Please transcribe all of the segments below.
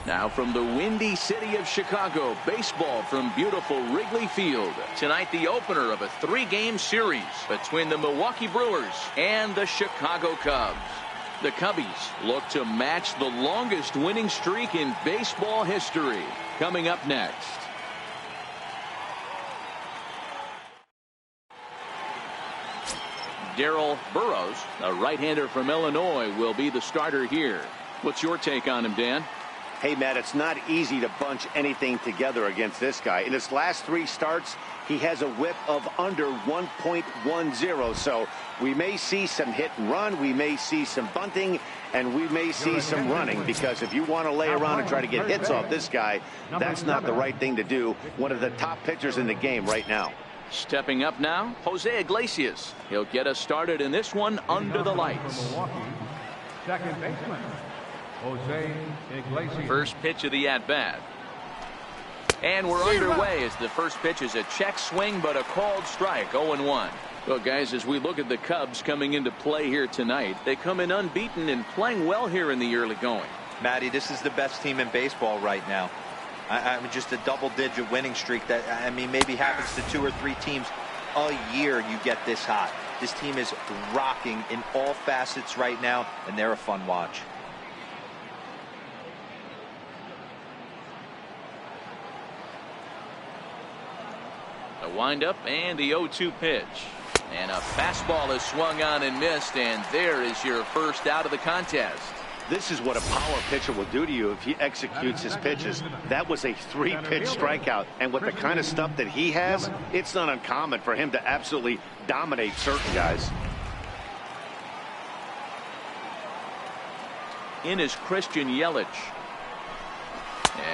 Now from the windy city of Chicago, baseball from beautiful Wrigley Field. Tonight, the opener of a 3-game series between the Milwaukee Brewers and the Chicago Cubs. The Cubbies look to match the longest winning streak in baseball history. Coming up next. Darryl Burrows, a right-hander from Illinois, will be the starter here. What's your take on him, Dan? Hey, Matt, it's not easy to bunch anything together against this guy. In his last 3 starts, he has a whip of under 1.10. So we may see some hit and run. We may see some bunting, and we may see some running, because if you want to lay around and try to get hits off this guy, that's not the right thing to do. One of the top pitchers in the game right now. Stepping up now, Jose Iglesias. He'll get us started in this one under the lights. Second baseman, Jose Iglesias. First pitch of the at-bat. And we're underway as the first pitch is a check swing, but a called strike, 0-1. Well, guys, as we look at the Cubs coming into play here tonight, they come in unbeaten and playing well here in the early going. Matty, this is the best team in baseball right now. I mean, just a double-digit winning streak that, I mean, maybe happens to 2 or 3 teams a year. You get this hot. This team is rocking in all facets right now, and they're a fun watch. The windup and the 0-2 pitch. And a fastball is swung on and missed, and there is your first out of the contest. This is what a power pitcher will do to you if he executes his pitches. That was a 3-pitch strikeout, and with the kind of stuff that he has, it's not uncommon for him to absolutely dominate certain guys. In is Christian Yelich.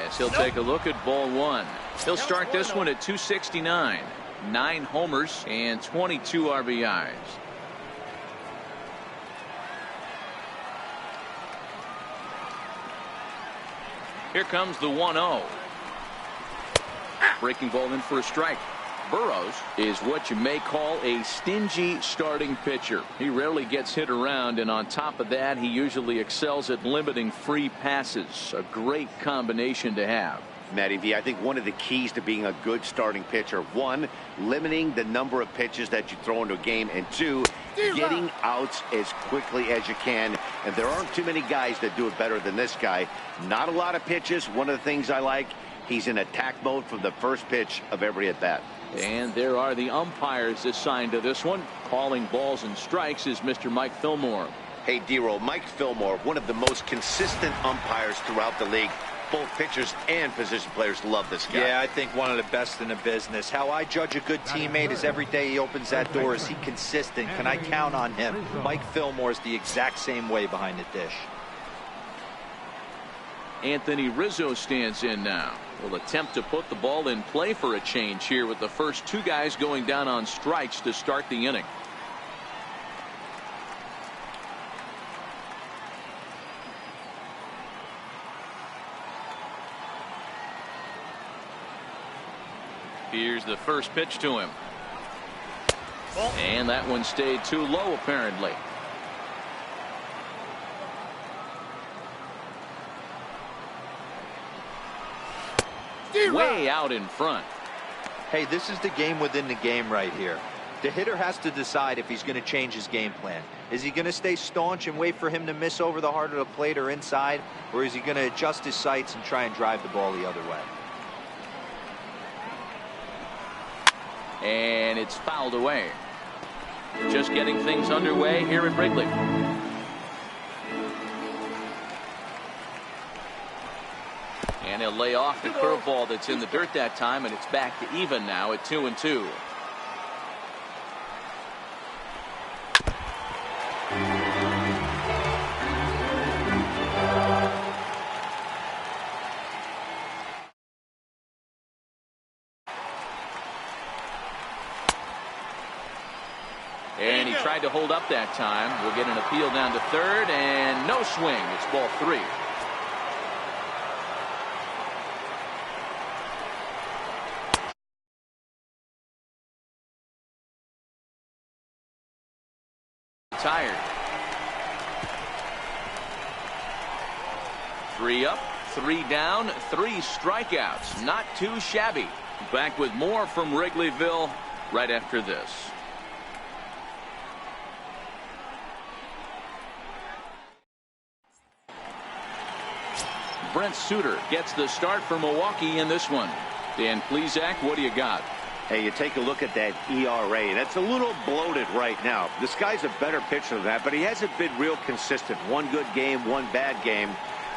As he'll take a look at ball 1. He'll start this one at 269. 9 homers and 22 RBIs. Here comes the 1-0. Breaking ball in for a strike. Burrows is what you may call a stingy starting pitcher. He rarely gets hit around, and on top of that, he usually excels at limiting free passes. A great combination to have. Matty V, I think one of the keys to being a good starting pitcher, 1, limiting the number of pitches that you throw into a game, and 2, getting outs as quickly as you can. And there aren't too many guys that do it better than this guy. Not a lot of pitches. One of the things I like, he's in attack mode from the first pitch of every at bat. And there are the umpires assigned to this one. Calling balls and strikes is Mr. Mike Fillmore. Hey, D-Roll, Mike Fillmore, one of the most consistent umpires throughout the league. Both pitchers and position players love this guy. Yeah, I think one of the best in the business. How I judge a good teammate is every day he opens that door. Is he consistent? Can I count on him? Mike Fillmore is the exact same way behind the dish. Anthony Rizzo stands in now. Will attempt to put the ball in play for a change here, with the first 2 guys going down on strikes to start the inning. Here's the first pitch to him. And that one stayed too low, apparently. Way out in front. Hey, this is the game within the game right here. The hitter has to decide if he's going to change his game plan. Is he going to stay staunch and wait for him to miss over the heart of the plate or inside? Or is he going to adjust his sights and try and drive the ball the other way? And it's fouled away. Just getting things underway here at Wrigley. And he'll lay off the curveball that's in the dirt that time, and it's back to even now at 2-2. And he tried to hold up that time. We'll get an appeal down to third, and no swing. It's ball 3. Tired. 3 up, 3 down, 3 strikeouts. Not too shabby. Back with more from Wrigleyville right after this. Brent Suter gets the start for Milwaukee in this one. Dan Plesac, what do you got? Hey, you take a look at that ERA, and it's a little bloated right now. This guy's a better pitcher than that, but he hasn't been real consistent. One good game, one bad game.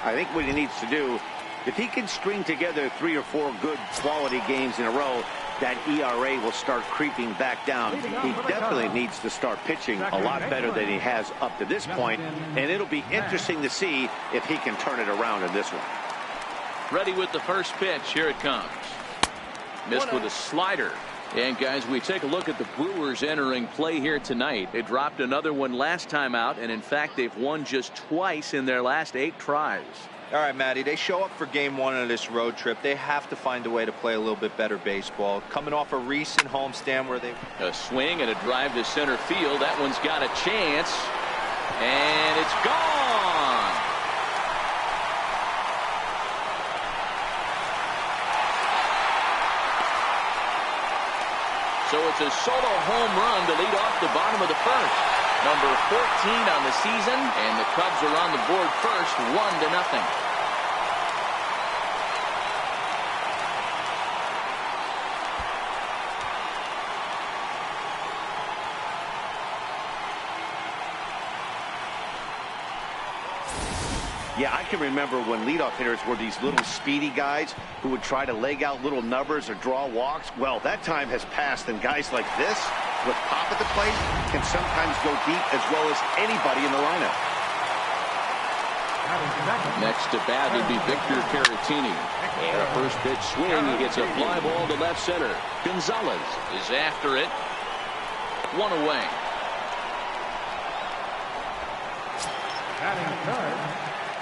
I think what he needs to do, if he can string together 3 or 4 good quality games in a row, that ERA will start creeping back down. He definitely needs to start pitching a lot better than he has up to this point, and it'll be interesting to see if he can turn it around in this one. Ready with the first pitch. Here it comes. Missed with a slider. And guys, we take a look at the Brewers entering play here tonight. They dropped another one last time out, and in fact they've won just twice in their last 8 tries. All right, Matty, they show up for game 1 of this road trip. They have to find a way to play a little bit better baseball. Coming off a recent homestand where they... A swing and a drive to center field. That one's got a chance. And it's gone. So it's a solo home run to lead off the bottom of the first. Number 14 on the season, and the Cubs are on the board first, 1-0. Yeah, I can remember when leadoff hitters were these little speedy guys who would try to leg out little numbers or draw walks. Well, that time has passed, and guys like this, with pop at the plate, can sometimes go deep as well as anybody in the lineup. Next to bat would be Victor Caratini. And a first pitch swing. He gets a fly ball to left center. Gonzalez is after it. 1 away.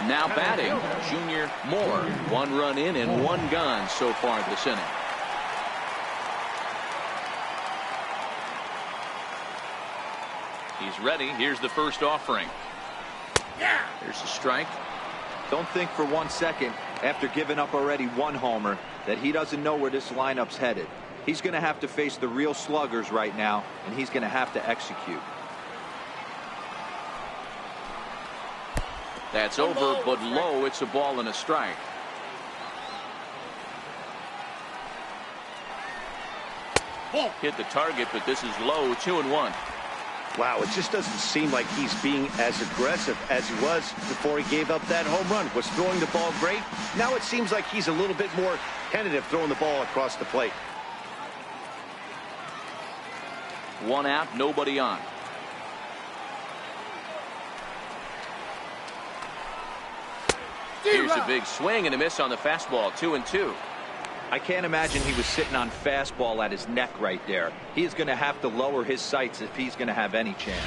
Now batting, Junior Moore. 1 run in and 1 gone so far this inning. He's ready. Here's the first offering. Here's the strike. Don't think for 1 second, after giving up already 1 homer, that he doesn't know where this lineup's headed. He's going to have to face the real sluggers right now, and he's going to have to execute. That's over, but low. It's a ball and a strike. Hit the target, but this is low. 2-1. Wow, it just doesn't seem like he's being as aggressive as he was before he gave up that home run. Was throwing the ball great. Now it seems like he's a little bit more tentative throwing the ball across the plate. 1 out, nobody on. Here's a big swing and a miss on the fastball. 2-2. I can't imagine he was sitting on fastball at his neck right there. He is going to have to lower his sights if he's going to have any chance.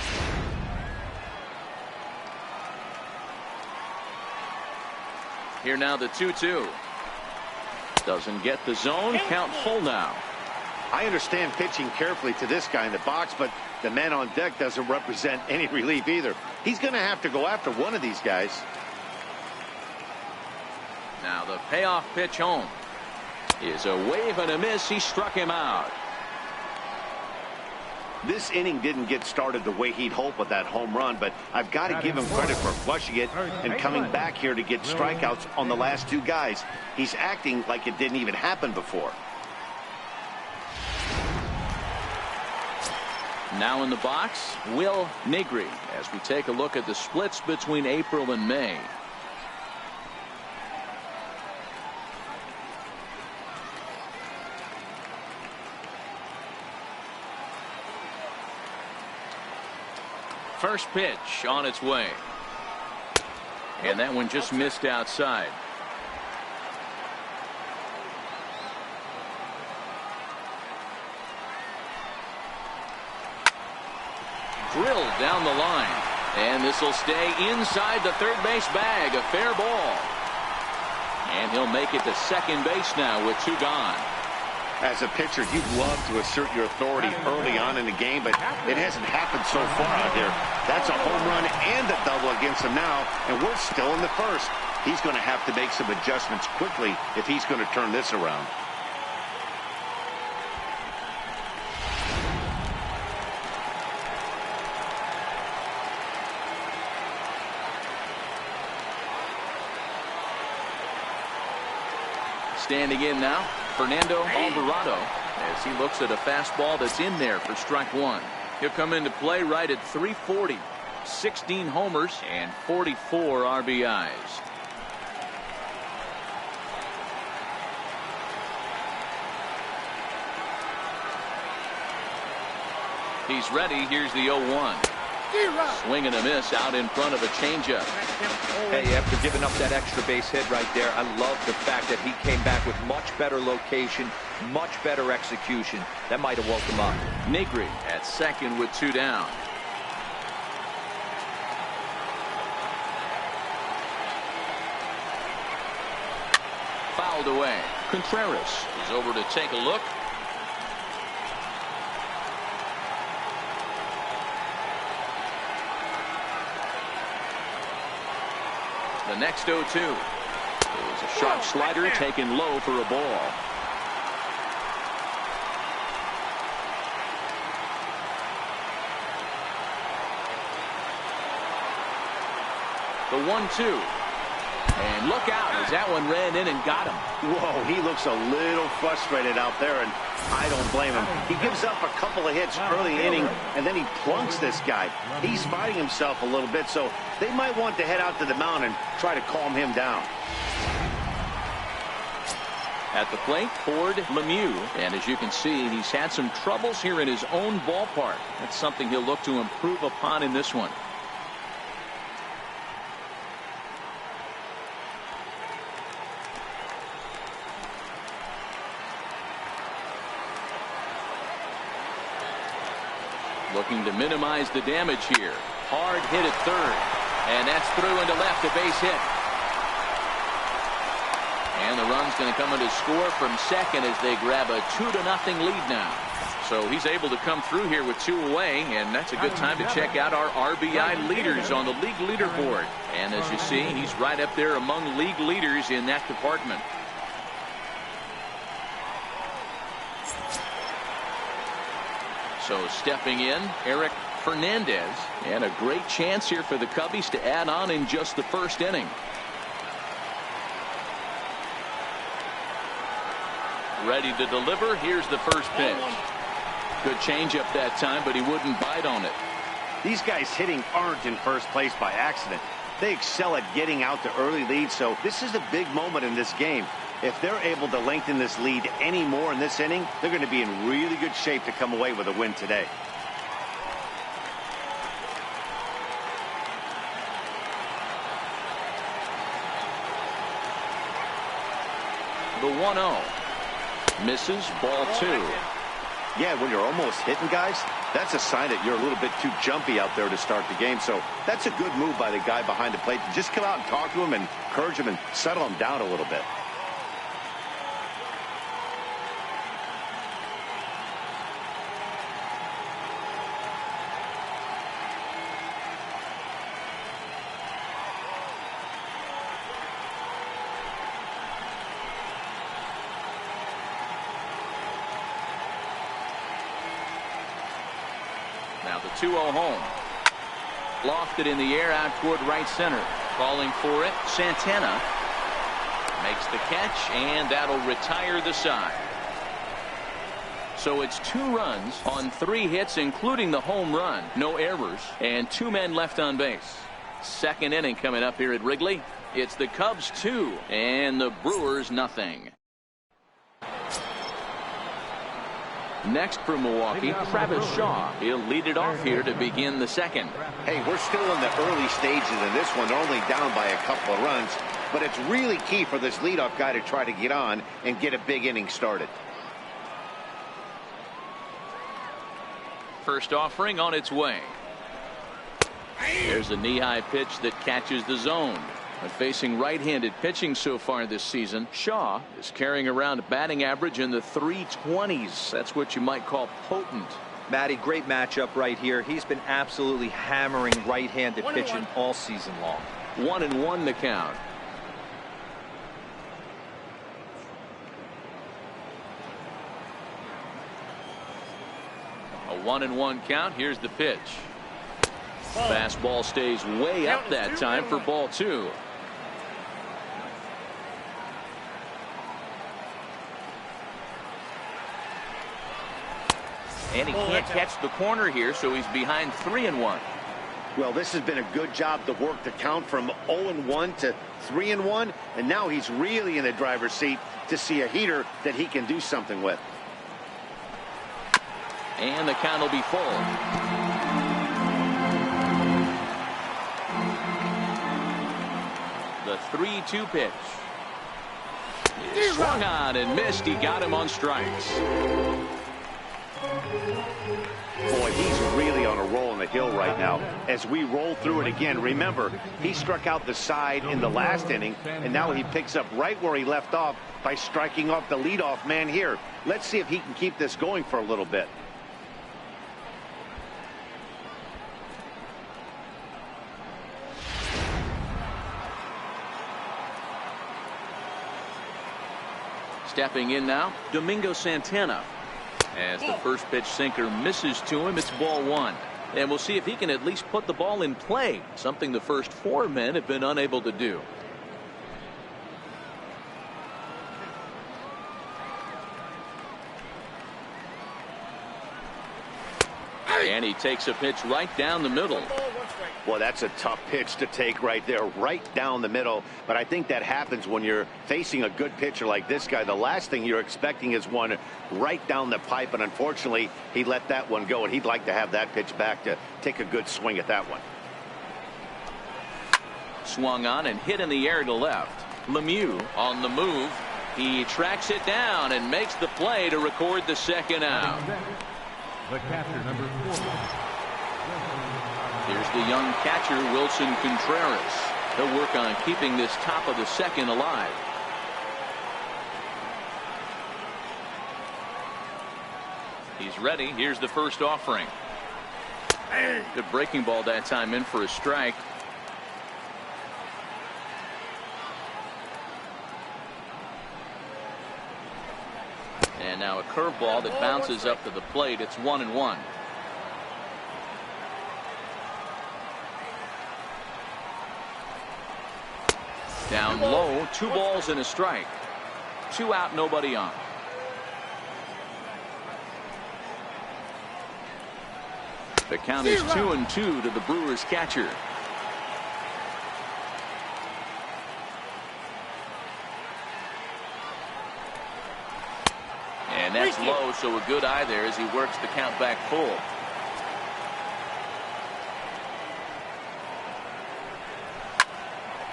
Here now the 2-2. Doesn't get the zone. Count full now. I understand pitching carefully to this guy in the box, but the man on deck doesn't represent any relief either. He's going to have to go after one of these guys. Now the payoff pitch home is a wave and a miss. He struck him out. This inning didn't get started the way he'd hoped with that home run, but I've got to give him credit for flushing it and coming back here to get strikeouts on the last 2 guys. He's acting like it didn't even happen before. Now in the box, Will Negri, as we take a look at the splits between April and May. First pitch on its way. And that one just missed outside. Drilled down the line. And this will stay inside the third base bag. A fair ball. And he'll make it to second base now with 2 gone. As a pitcher, you'd love to assert your authority early on in the game, but it hasn't happened so far out there. That's a home run and a double against him now, and we're still in the first. he's going to have to make some adjustments quickly if he's going to turn this around. Standing in now, Fernando Alvarado, as he looks at a fastball that's in there for strike one. He'll come into play right at 340. 16 homers and 44 RBIs. He's ready. Here's the 0-1. Swing and a miss out in front of a changeup. Hey, after giving up that extra base hit right there, I love the fact that he came back with much better location, much better execution. That might have woke him up. Negri at second with 2 down. Fouled away. Contreras is over to take a look. The next 0-2 is a sharp slider taken low for a ball. The 1-2. And look out as that one ran in and got him. Whoa, he looks a little frustrated out there, and I don't blame him. He gives up a couple of hits early inning, and then he plunks this guy. He's fighting himself a little bit, so they might want to head out to the mound and try to calm him down. At the plate, Ford Lemieux. And as you can see, he's had some troubles here in his own ballpark. That's something he'll look to improve upon in this one. Looking to minimize the damage here. Hard hit at third. And that's through into left, a base hit. And the run's going to come in to score from second as they grab a 2-0 lead now. So he's able to come through here with 2 away, and that's a good time to check out our RBI leaders on the league leaderboard. And as you see, he's right up there among league leaders in that department. So stepping in, Eric Fernandez, and a great chance here for the Cubbies to add on in just the first inning. Ready to deliver. Here's the first pitch. Good changeup that time, but he wouldn't bite on it. These guys hitting aren't in first place by accident. They excel at getting out to early leads, so this is a big moment in this game. If they're able to lengthen this lead any more in this inning, they're going to be in really good shape to come away with a win today. The 1-0. Misses, ball 2. Yeah, when you're almost hitting guys, that's a sign that you're a little bit too jumpy out there to start the game. So that's a good move by the guy behind the plate to just come out and talk to him and encourage him and settle him down a little bit. Now the 2-0 home. Lofted in the air out toward right center. Calling for it. Santana makes the catch, and that'll retire the side. So it's 2 runs on 3 hits, including the home run. No errors, and 2 men left on base. Second inning coming up here at Wrigley. It's the Cubs 2 and the Brewers nothing. Next for Milwaukee, Travis Shaw. He'll lead it off here to begin the second. Hey, we're still in the early stages of this one. They're only down by a couple of runs, but it's really key for this leadoff guy to try to get on and get a big inning started. First offering on its way. There's a knee-high pitch that catches the zone. But facing right-handed pitching so far this season, Shaw is carrying around a batting average in the 320s. That's what you might call potent. Matty, great matchup right here. He's been absolutely hammering right-handed pitching all season long. 1-1 the count. 1-1 count. Here's the pitch. Fastball stays way up that time for ball 2. And he can't catch the corner here, so he's behind 3-1. Well, this has been a good job to work the count from 0-1 to 3-1, and now he's really in the driver's seat to see a heater that he can do something with. And the count will be full. The 3-2 pitch. He swung on and missed. He got him on strikes. Boy, he's really on a roll in the hill right now. As we roll through it again, remember, he struck out the side in the last inning, and now he picks up right where he left off by striking off the leadoff man here. Let's see if he can keep this going for a little bit. Stepping in now, Domingo Santana. As the first pitch sinker misses to him, it's ball 1. And we'll see if he can at least put the ball in play, something the first 4 men have been unable to do. And he takes a pitch right down the middle. Well, that's a tough pitch to take right there, right down the middle. But I think that happens when you're facing a good pitcher like this guy. The last thing you're expecting is one right down the pipe. And unfortunately, he let that one go. And he'd like to have that pitch back to take a good swing at that one. Swung on and hit in the air to left. Lemieux on the move. He tracks it down and makes the play to record the second out. The catcher, number 4. Here's the young catcher, Wilson Contreras. He'll work on keeping this top of the second alive. He's ready. Here's the first offering. Good breaking ball that time, in for a strike. And now a curveball that bounces up to the plate. It's 1-1. Down low, 2 balls and a strike. 2 out, nobody on. The count is 2-2 to the Brewers catcher. And that's low, so a good eye there as he works the count back full.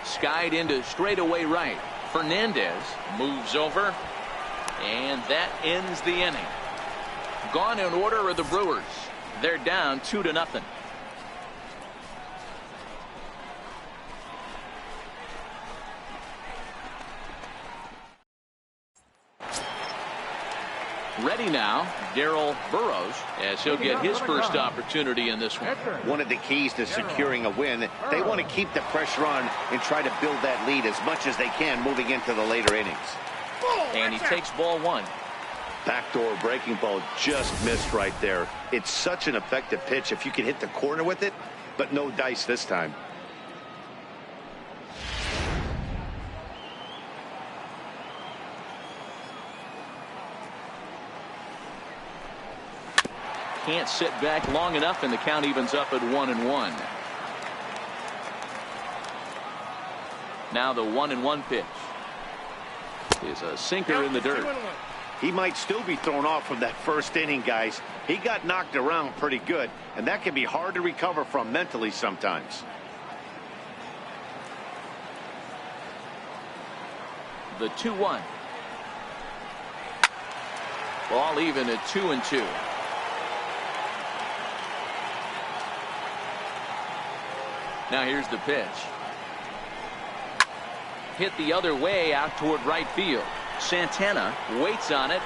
Skied into straightaway right. Fernandez moves over, and that ends the inning. Gone in order are the Brewers. They're down 2-0. Ready now, Darrell Burrows, as he'll get his first opportunity in this one. One of the keys to securing a win, they want to keep the pressure on and try to build that lead as much as they can moving into the later innings. And he takes ball 1. Backdoor breaking ball just missed right there. It's such an effective pitch if you can hit the corner with it, but no dice this time. Can't sit back long enough, and the count evens up at 1-1. Now the 1-1 pitch is a sinker in the dirt. He might still be thrown off from that first inning, guys. He got knocked around pretty good, and that can be hard to recover from mentally sometimes. The 2-1. Ball even at 2-2. Now here's the pitch. Hit the other way out toward right field. Santana waits on it,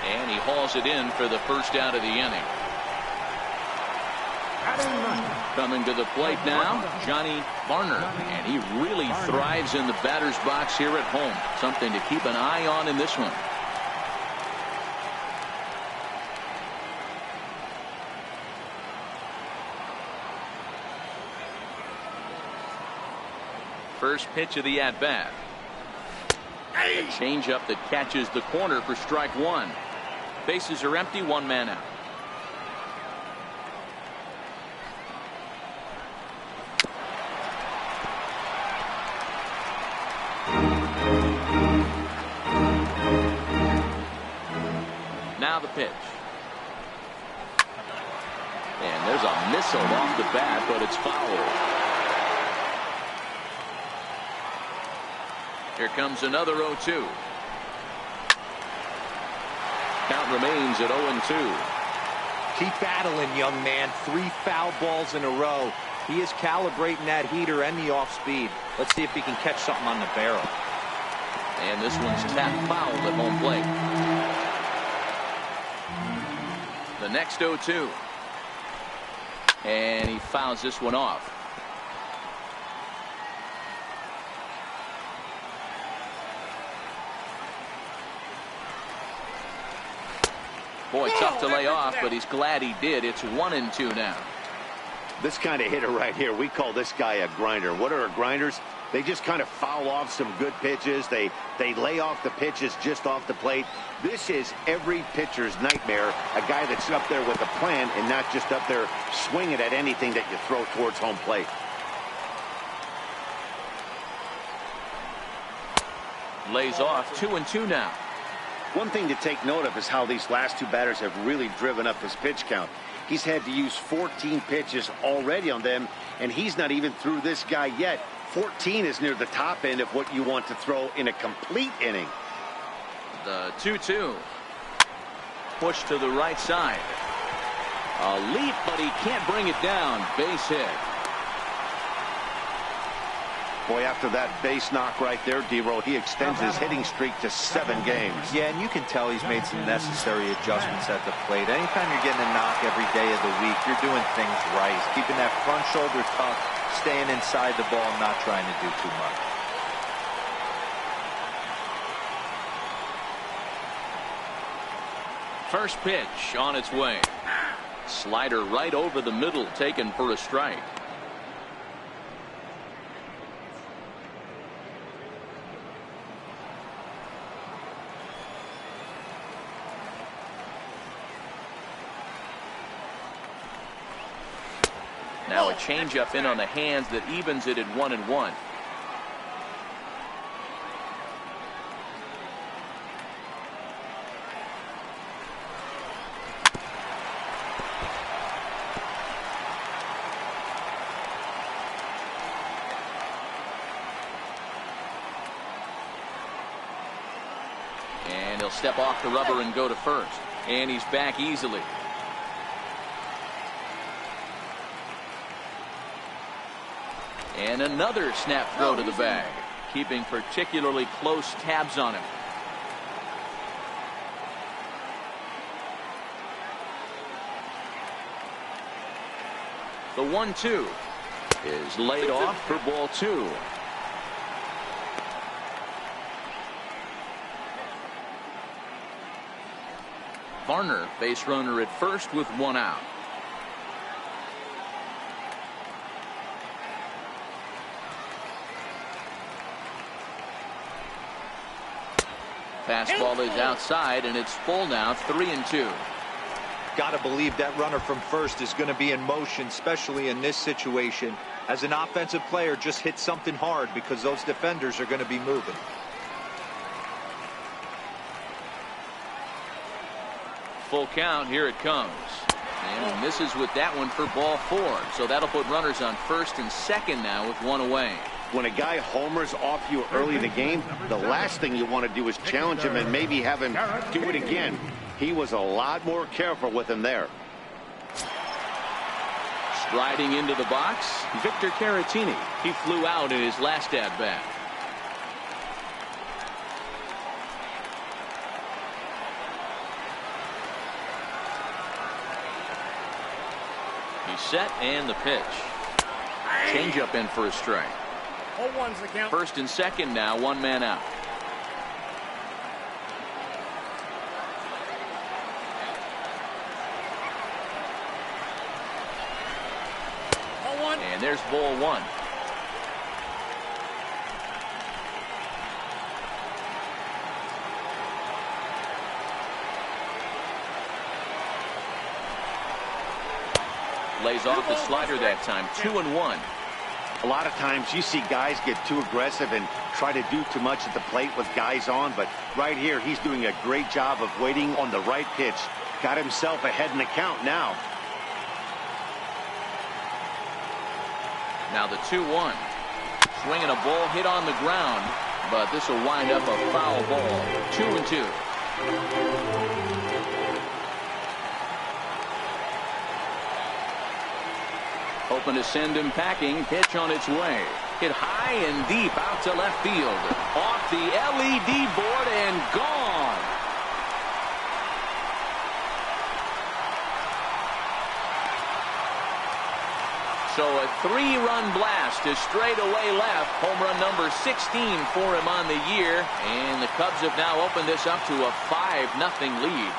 and he hauls it in for the first out of the inning. Coming to the plate now, Johnny Varner, and he really thrives in the batter's box here at home. Something to keep an eye on in this one. First pitch of the at-bat. A changeup that catches the corner for strike one. Bases are empty, one man out. Now the pitch. And there's a missile off the bat, but it's foul. Here comes another 0-2. Count remains at 0-2. Keep battling, young man. 3 foul balls in a row. He is calibrating that heater and the off speed. Let's see if he can catch something on the barrel. And this one's tapped foul at home plate. The next 0-2. And he fouls this one off. Boy, tough to lay off, but he's glad he did. It's 1-2 now. This kind of hitter right here, we call this guy a grinder. What are grinders? They just kind of foul off some good pitches. They lay off the pitches just off the plate. This is every pitcher's nightmare, a guy that's up there with a plan and not just up there swinging at anything that you throw towards home plate. Lays off. 2-2 now. One thing to take note of is how these last 2 batters have really driven up his pitch count. He's had to use 14 pitches already on them, and he's not even through this guy yet. 14 is near the top end of what you want to throw in a complete inning. The 2-2. Push to the right side. A leap, but he can't bring it down. Base hit. Boy, after that base knock right there, D-Roll, he extends his hitting streak to 7 games. Yeah, and you can tell he's made some necessary adjustments at the plate. Anytime you're getting a knock every day of the week, you're doing things right. He's keeping that front shoulder tucked, staying inside the ball, not trying to do too much. First pitch on its way. Slider right over the middle, taken for a strike. Now a changeup in on the hands that evens it at 1-1. And he'll step off the rubber and go to first. And he's back easily. And another snap throw to the bag, keeping particularly close tabs on him. The 1-2 is laid off for ball 2. Varner, base runner at first with 1 out. Fastball is outside, and it's full now, 3-2. Got to believe that runner from first is going to be in motion, especially in this situation. As an offensive player, just hit something hard because those defenders are going to be moving. Full count, here it comes. And he misses with that one for ball 4. So that'll put runners on first and second now with 1 away. When a guy homers off you early in the game, the last thing you want to do is challenge him and maybe have him do it again. He was a lot more careful with him there. Striding into the box, Victor Caratini. He flew out in his last at-bat. He's set, and the pitch. Changeup in for a strike. 0-1's the count. First and second now, 1 man out. And there's ball 1. Lays off the slider that time. 2-1. A lot of times you see guys get too aggressive and try to do too much at the plate with guys on, but right here he's doing a great job of waiting on the right pitch. Got himself ahead in the count now. Now the 2-1. Swinging a ball hit on the ground, but this will wind up a foul ball. 2-2. Hoping to send him packing. Pitch on its way. Hit high and deep out to left field. Off the LED board and gone. So a 3-run blast to straightaway left. Home run number 16 for him on the year. And the Cubs have now opened this up to a 5-0 lead.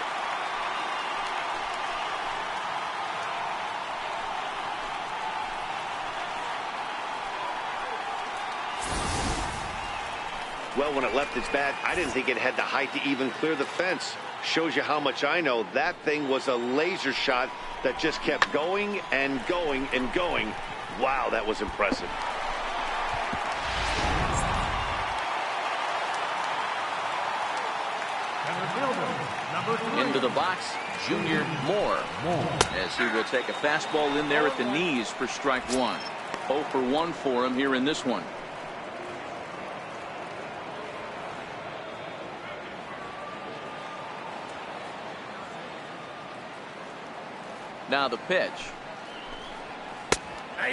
Well, when it left its bat, I didn't think it had the height to even clear the fence. Shows you how much I know. That thing was a laser shot that just kept going and going and going. Wow, that was impressive. Into the box, Junior Moore. As he will take a fastball in there at the knees for strike one. 0 for 1 for him here in this one. Now the pitch.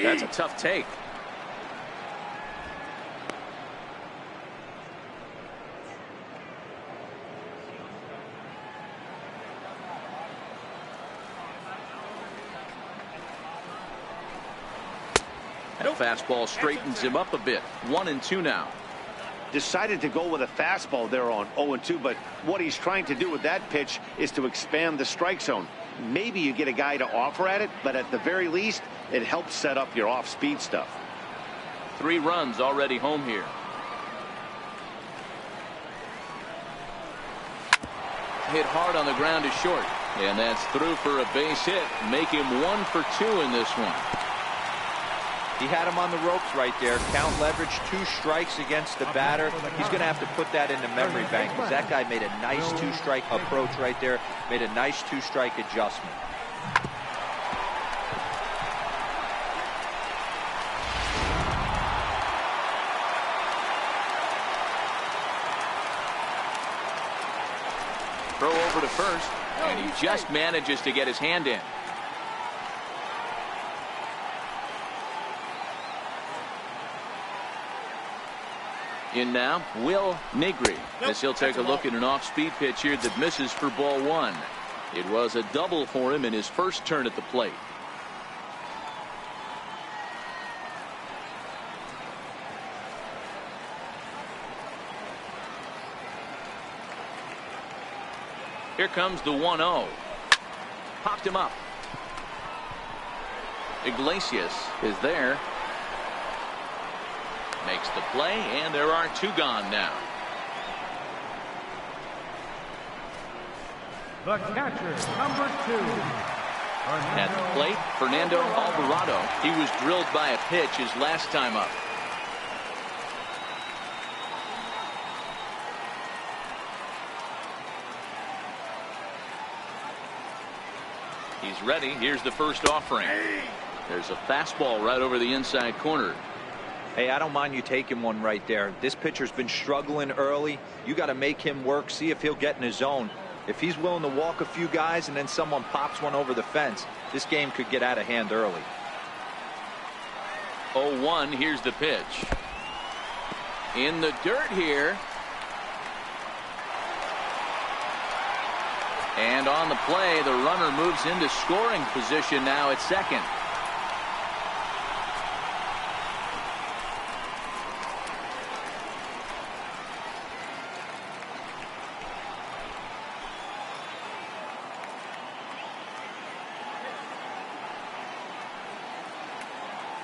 That's a tough take. That fastball straightens him up a bit. 1-2 now. Decided to go with a fastball there on 0-2, but what he's trying to do with that pitch is to expand the strike zone. Maybe you get a guy to offer at it, but at the very least, it helps set up your off-speed stuff. 3 runs already home here. Hit hard on the ground is short. And that's through for a base hit. Make him 1 for 2 in this one. He had him on the ropes right there. Count leverage, 2 strikes against the batter. He's going to have to put that in the memory bank because that guy made a nice 2-strike approach right there. Made a nice 2-strike adjustment. Throw over to first, and he just manages to get his hand in. In now, Will Negri, as he'll take a look at an off-speed pitch here that misses for ball 1. It was a double for him in his first turn at the plate. Here comes the 1-0. Popped him up. Iglesias is there. Makes the play, and there are 2 gone now. The catcher, number 2. At the plate, Fernando Alvarado. He was drilled by a pitch his last time up. He's ready. Here's the first offering. There's a fastball right over the inside corner. Hey, I don't mind you taking one right there. This pitcher's been struggling early. You got to make him work, see if he'll get in his zone. If he's willing to walk a few guys and then someone pops one over the fence, this game could get out of hand early. 0-1, here's the pitch. In the dirt here. And on the play, the runner moves into scoring position now at second.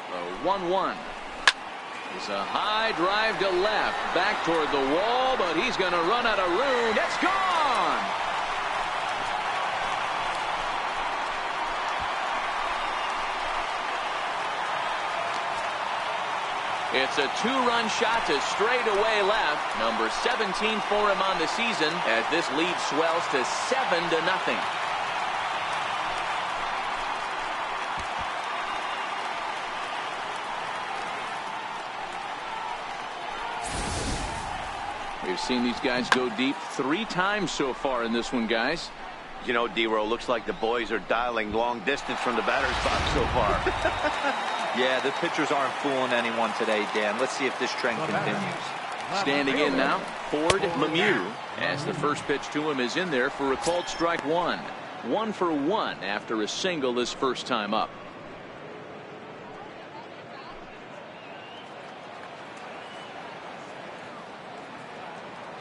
The 1-1 is a high drive to left, back toward the wall, but he's going to run out of room. It's gone. It's a two-run shot to straightaway left. Number 17 for him on the season as this lead swells to 7-0. We've seen these guys go deep 3 times so far in this one, guys. You know, D-Row, looks like the boys are dialing long distance from the batter's box so far. Yeah, the pitchers aren't fooling anyone today, Dan. Let's see if this trend continues. Standing in now, Ford Lemieux, as the first pitch to him is in there for a called strike one. 1 for 1 after a single his first time up.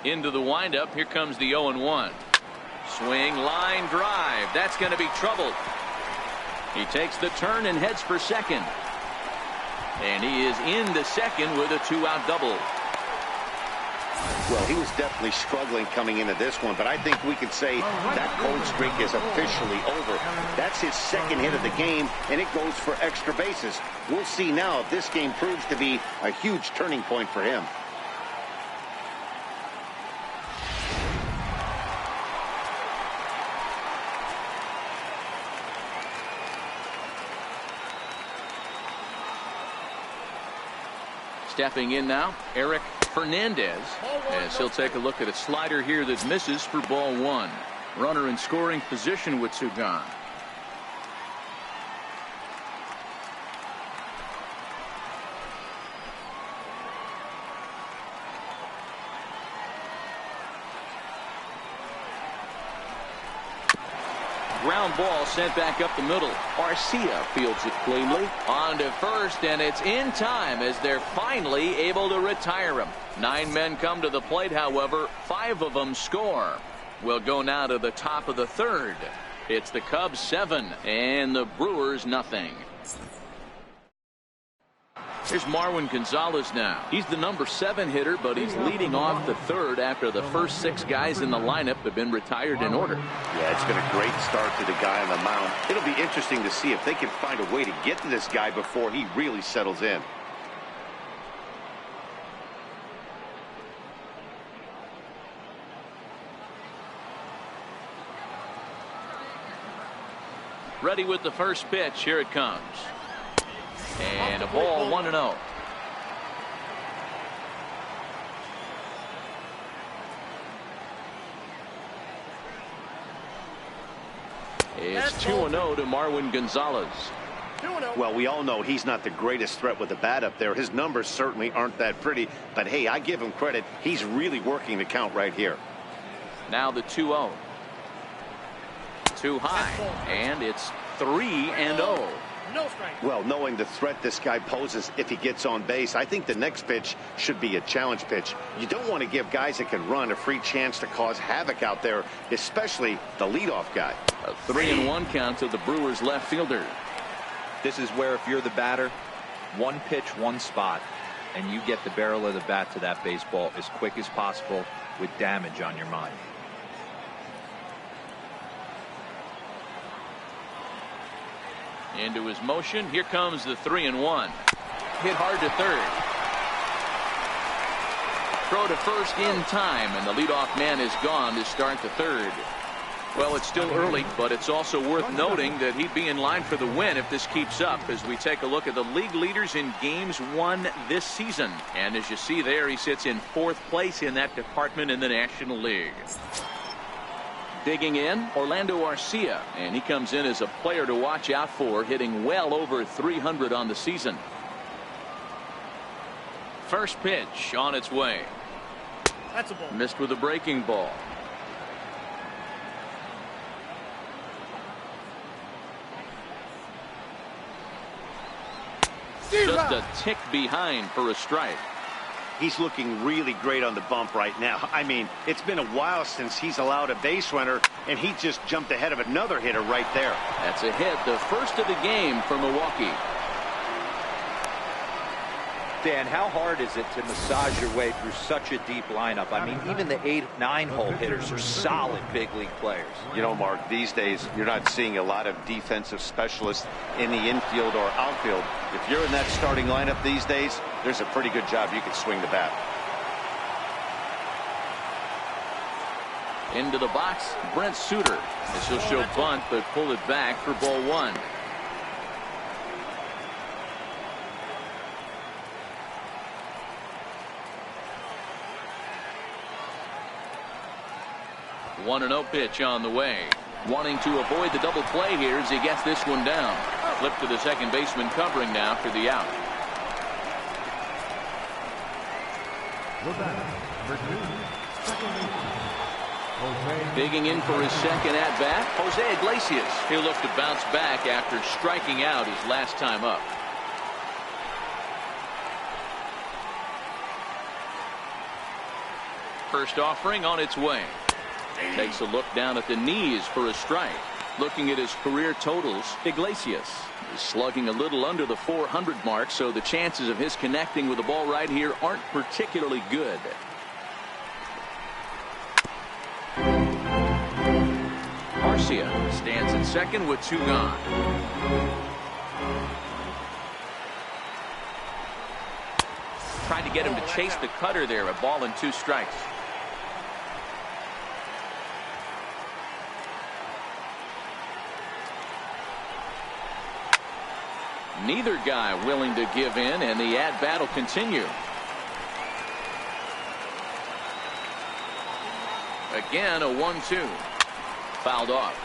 Into the windup. Here comes the 0-1. Swing, line drive. That's going to be trouble. He takes the turn and heads for second. And he is into second with a 2-out double. Well, he was definitely struggling coming into this one, but I think we could say that cold streak is officially over. That's his second hit of the game, and it goes for extra bases. We'll see now if this game proves to be a huge turning point for him. Stepping in now, Eric Fernandez, as he'll take a look at a slider here that misses for ball 1. Runner in scoring position with 2 gone. Ground ball sent back up the middle. Arcia fields it cleanly. On to first, and it's in time as they're finally able to retire him. 9 men come to the plate, however. 5 of them score. We'll go now to the top of the 3rd. It's the Cubs 7 and the Brewers nothing. Here's Marwin Gonzalez now. He's the number 7 hitter, but he's leading off the 3rd after the first 6 guys in the lineup have been retired in order. Yeah, it's been a great start to the guy on the mound. It'll be interesting to see if they can find a way to get to this guy before he really settles in. Ready with the first pitch. Here it comes. And a ball, 1-0. It's 2-0 to Marwin Gonzalez. Well, we all know he's not the greatest threat with the bat up there. His numbers certainly aren't that pretty. But, hey, I give him credit. He's really working the count right here. Now the 2-0. Too high. And it's 3-0. No strike. Well, knowing the threat this guy poses if he gets on base, I think the next pitch should be a challenge pitch. You don't want to give guys that can run a free chance to cause havoc out there, especially the leadoff guy. A 3-1 count to the Brewers left fielder. This is where if you're the batter, 1 pitch, 1 spot, and you get the barrel of the bat to that baseball as quick as possible with damage on your mind. Into his motion. Here comes the 3-1. Hit hard to 3rd. Throw to first in time, and the leadoff man is gone to start the 3rd. Well, it's still early, but it's also worth noting that he'd be in line for the win if this keeps up as we take a look at the league leaders in games won this season. And as you see there, he sits in 4th place in that department in the National League. Digging in, Orlando Arcia, and he comes in as a player to watch out for, hitting well over 300 on the season. First pitch on its way. That's a ball. Missed with a breaking ball. Just a tick behind for a strike. He's looking really great on the bump right now. I mean, it's been a while since he's allowed a base runner, and he just jumped ahead of another hitter right there. That's a hit, the first of the game for Milwaukee. Dan, how hard is it to massage your way through such a deep lineup? I mean, even the 8-9 hole hitters are solid big league players. You know, Mark, these days you're not seeing a lot of defensive specialists in the infield or outfield. If you're in that starting lineup these days, there's a pretty good job you can swing the bat. Into the box, Brent Suter. This will show bunt, but pull it back for ball one. One and 0 pitch on the way. Wanting to avoid the double play here as he gets this one down. Flip to the second baseman covering now for the out. Digging in for his second at bat, Jose Iglesias. He'll look to bounce back after striking out his last time up. First offering on its way. Takes a look down at the knees for a strike. Looking at his career totals, Iglesias is slugging a little under the 400 mark, so the chances of his connecting with the ball right here aren't particularly good. Garcia stands at second with 2 gone. Tried to get him to chase the cutter there, a ball and 2 strikes. Neither guy willing to give in, and the at-bat will continue. Again, a 1-2. Fouled off.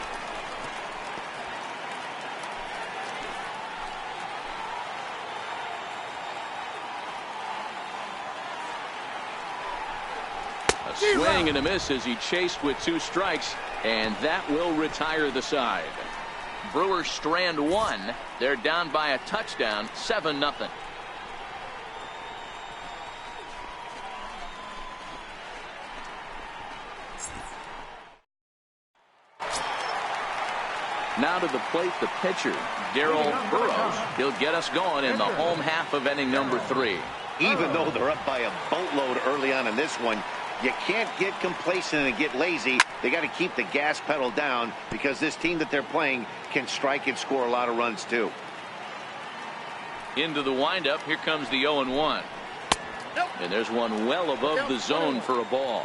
A swing and a miss as he chased with 2 strikes, and that will retire the side. Brewers strand 1. They're down by a touchdown, 7-0. Now to the plate, the pitcher, Darryl Burrows. He'll get us going in the home half of inning number 3. Even though they're up by a boatload early on in this one, you can't get complacent and get lazy. They got to keep the gas pedal down because this team that they're playing can strike and score a lot of runs too. Into the windup. Here comes the 0-1. And there's one well above the zone for a ball.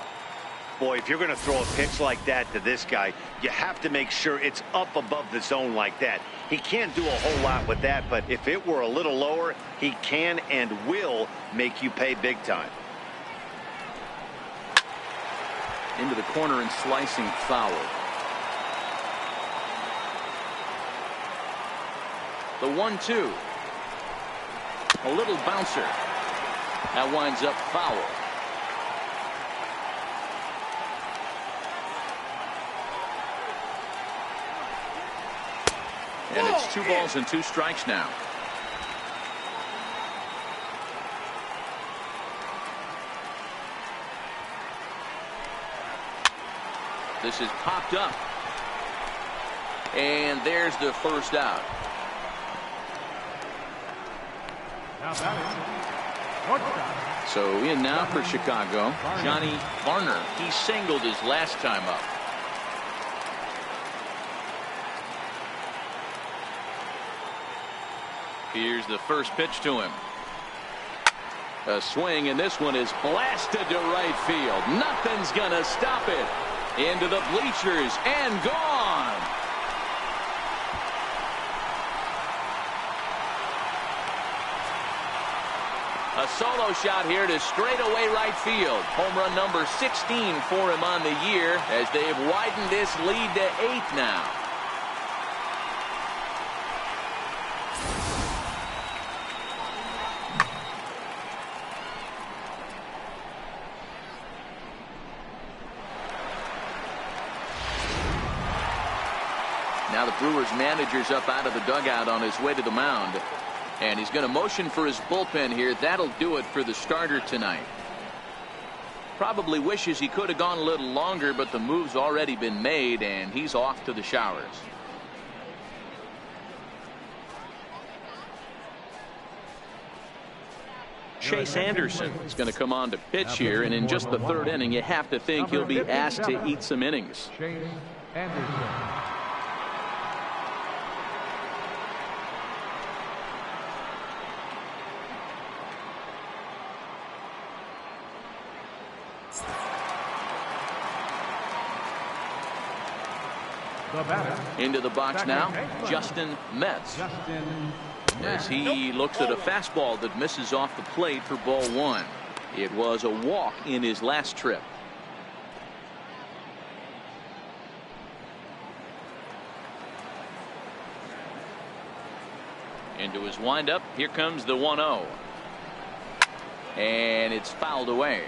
Boy, if you're going to throw a pitch like that to this guy, you have to make sure it's up above the zone like that. He can't do a whole lot with that, but if it were a little lower, he can and will make you pay big time. Into the corner and slicing foul. The 1-2. A little bouncer. That winds up foul. And it's 2 balls and 2 strikes now. This is popped up. And there's the first out. So in now for Chicago, Johnny Varner. He singled his last time up. Here's the first pitch to him. A swing, and this one is blasted to right field. Nothing's gonna stop it. Into the bleachers and gone. A solo shot here to straightaway right field. Home run number 16 for him on the year as they've widened this lead to 8 now. Now the Brewers manager's up out of the dugout on his way to the mound. And he's going to motion for his bullpen here. That'll do it for the starter tonight. Probably wishes he could have gone a little longer, but the move's already been made, and he's off to the showers. Chase Anderson is going to come on to pitch here, and in just the third inning, you have to think he'll be asked to eat some innings. Chase Anderson. Into the box now, Justin Metz. As he looks at a fastball that misses off the plate for ball one. It was a walk in his last trip. Into his windup. Here comes the 1-0. And it's fouled away.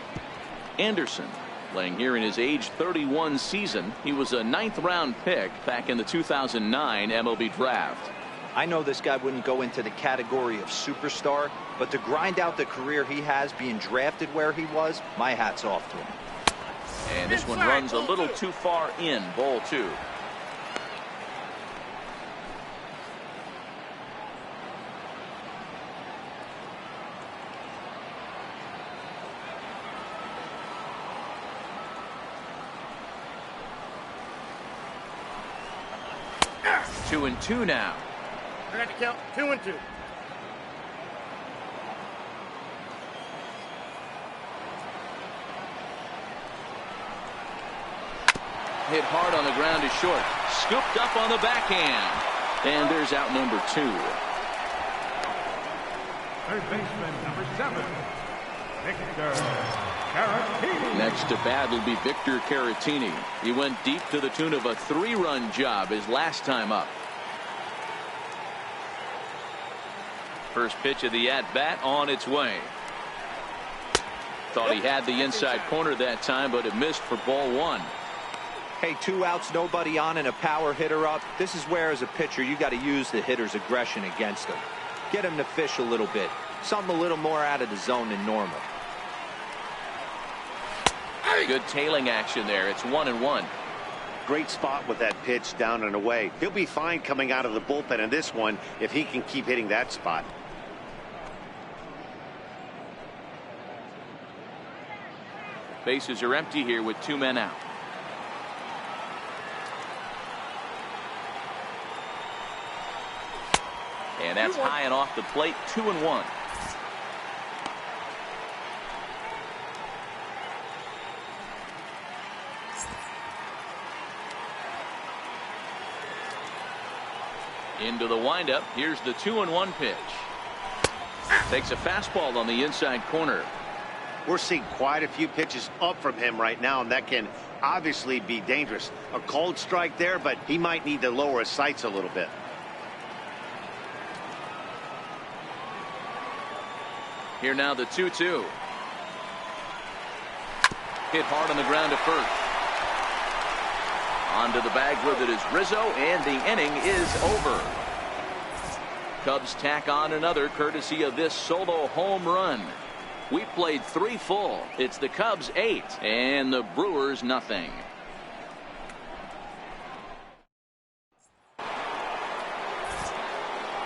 Anderson playing here in his age 31 season. He was a 9th round pick back in the 2009 MLB draft. I know this guy wouldn't go into the category of superstar, but to grind out the career he has being drafted where he was, my hat's off to him. And this one runs a little too far in. Ball two. Two and two now. I got to count 2 and 2. Hit hard on the ground is short. Scooped up on the backhand. And there's out number 2. Third baseman, number 7, Victor Caratini. Next to bat will be Victor Caratini. He went deep to the tune of a 3-run job his last time up. First pitch of the at-bat on its way. Thought he had the inside corner that time, but it missed for ball one. Hey, 2 outs, nobody on, and a power hitter up. This is where, as a pitcher, you got to use the hitter's aggression against him. Get him to fish a little bit. Something a little more out of the zone than normal. Good tailing action there. It's 1-1. Great spot with that pitch down and away. He'll be fine coming out of the bullpen in this one if he can keep hitting that spot. Bases are empty here with 2 men out. And that's high and off the plate. 2-1. Into the windup. Here's the 2-1 pitch. Takes a fastball on the inside corner. We're seeing quite a few pitches up from him right now, and that can obviously be dangerous. A cold strike there, but he might need to lower his sights a little bit. Here now the 2-2. Hit hard on the ground to first. Onto the bag with it is Rizzo, and the inning is over. Cubs tack on another courtesy of this solo home run. We played 3 full. It's the Cubs 8 and the Brewers nothing.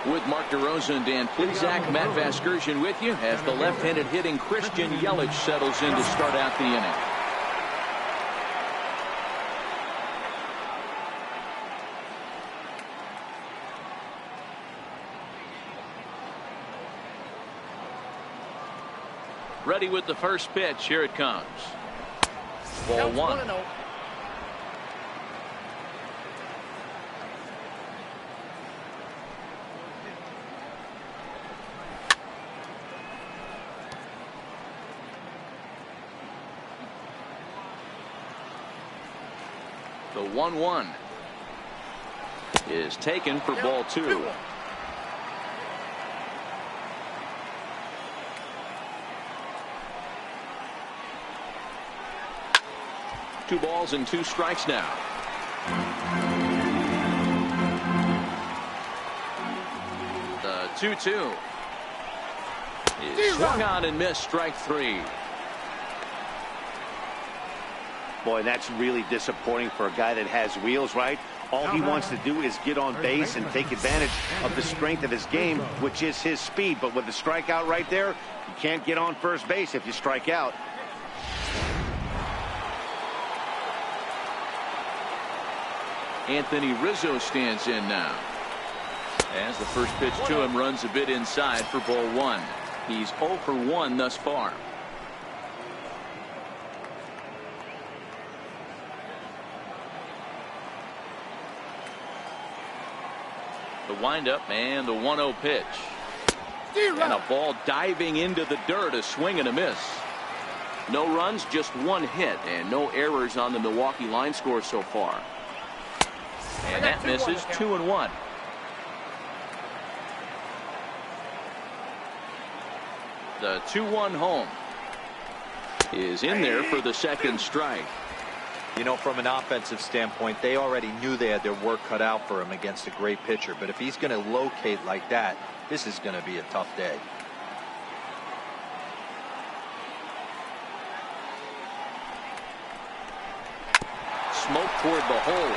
With Mark DeRosa and Dan Plesac, Matt Vasgersian with you as the left-handed hitting Christian Yelich settles in to start out the inning. Ready with the first pitch. Here it comes. Ball one. 1-0. The 1-1 is taken for ball 2. Two balls and 2 strikes now. The 2-2 is swung on and missed. Strike 3. Boy, that's really disappointing for a guy that has wheels, right? All he wants to do is get on base and take advantage of the strength of his game, which is his speed. But with the strikeout right there, you can't get on first base if you strike out. Anthony Rizzo stands in now. As the first pitch to him runs a bit inside for ball one. He's 0 for 1 thus far. The windup and the 1-0 pitch. And a ball diving into the dirt, a swing and a miss. No runs, just 1 hit, and no errors on the Milwaukee line score so far. And that misses. 2-1. The 2-1 home is in there for the second strike. You know, from an offensive standpoint, they already knew they had their work cut out for him against a great pitcher. But if he's going to locate like that, this is going to be a tough day. Smoke toward the hole.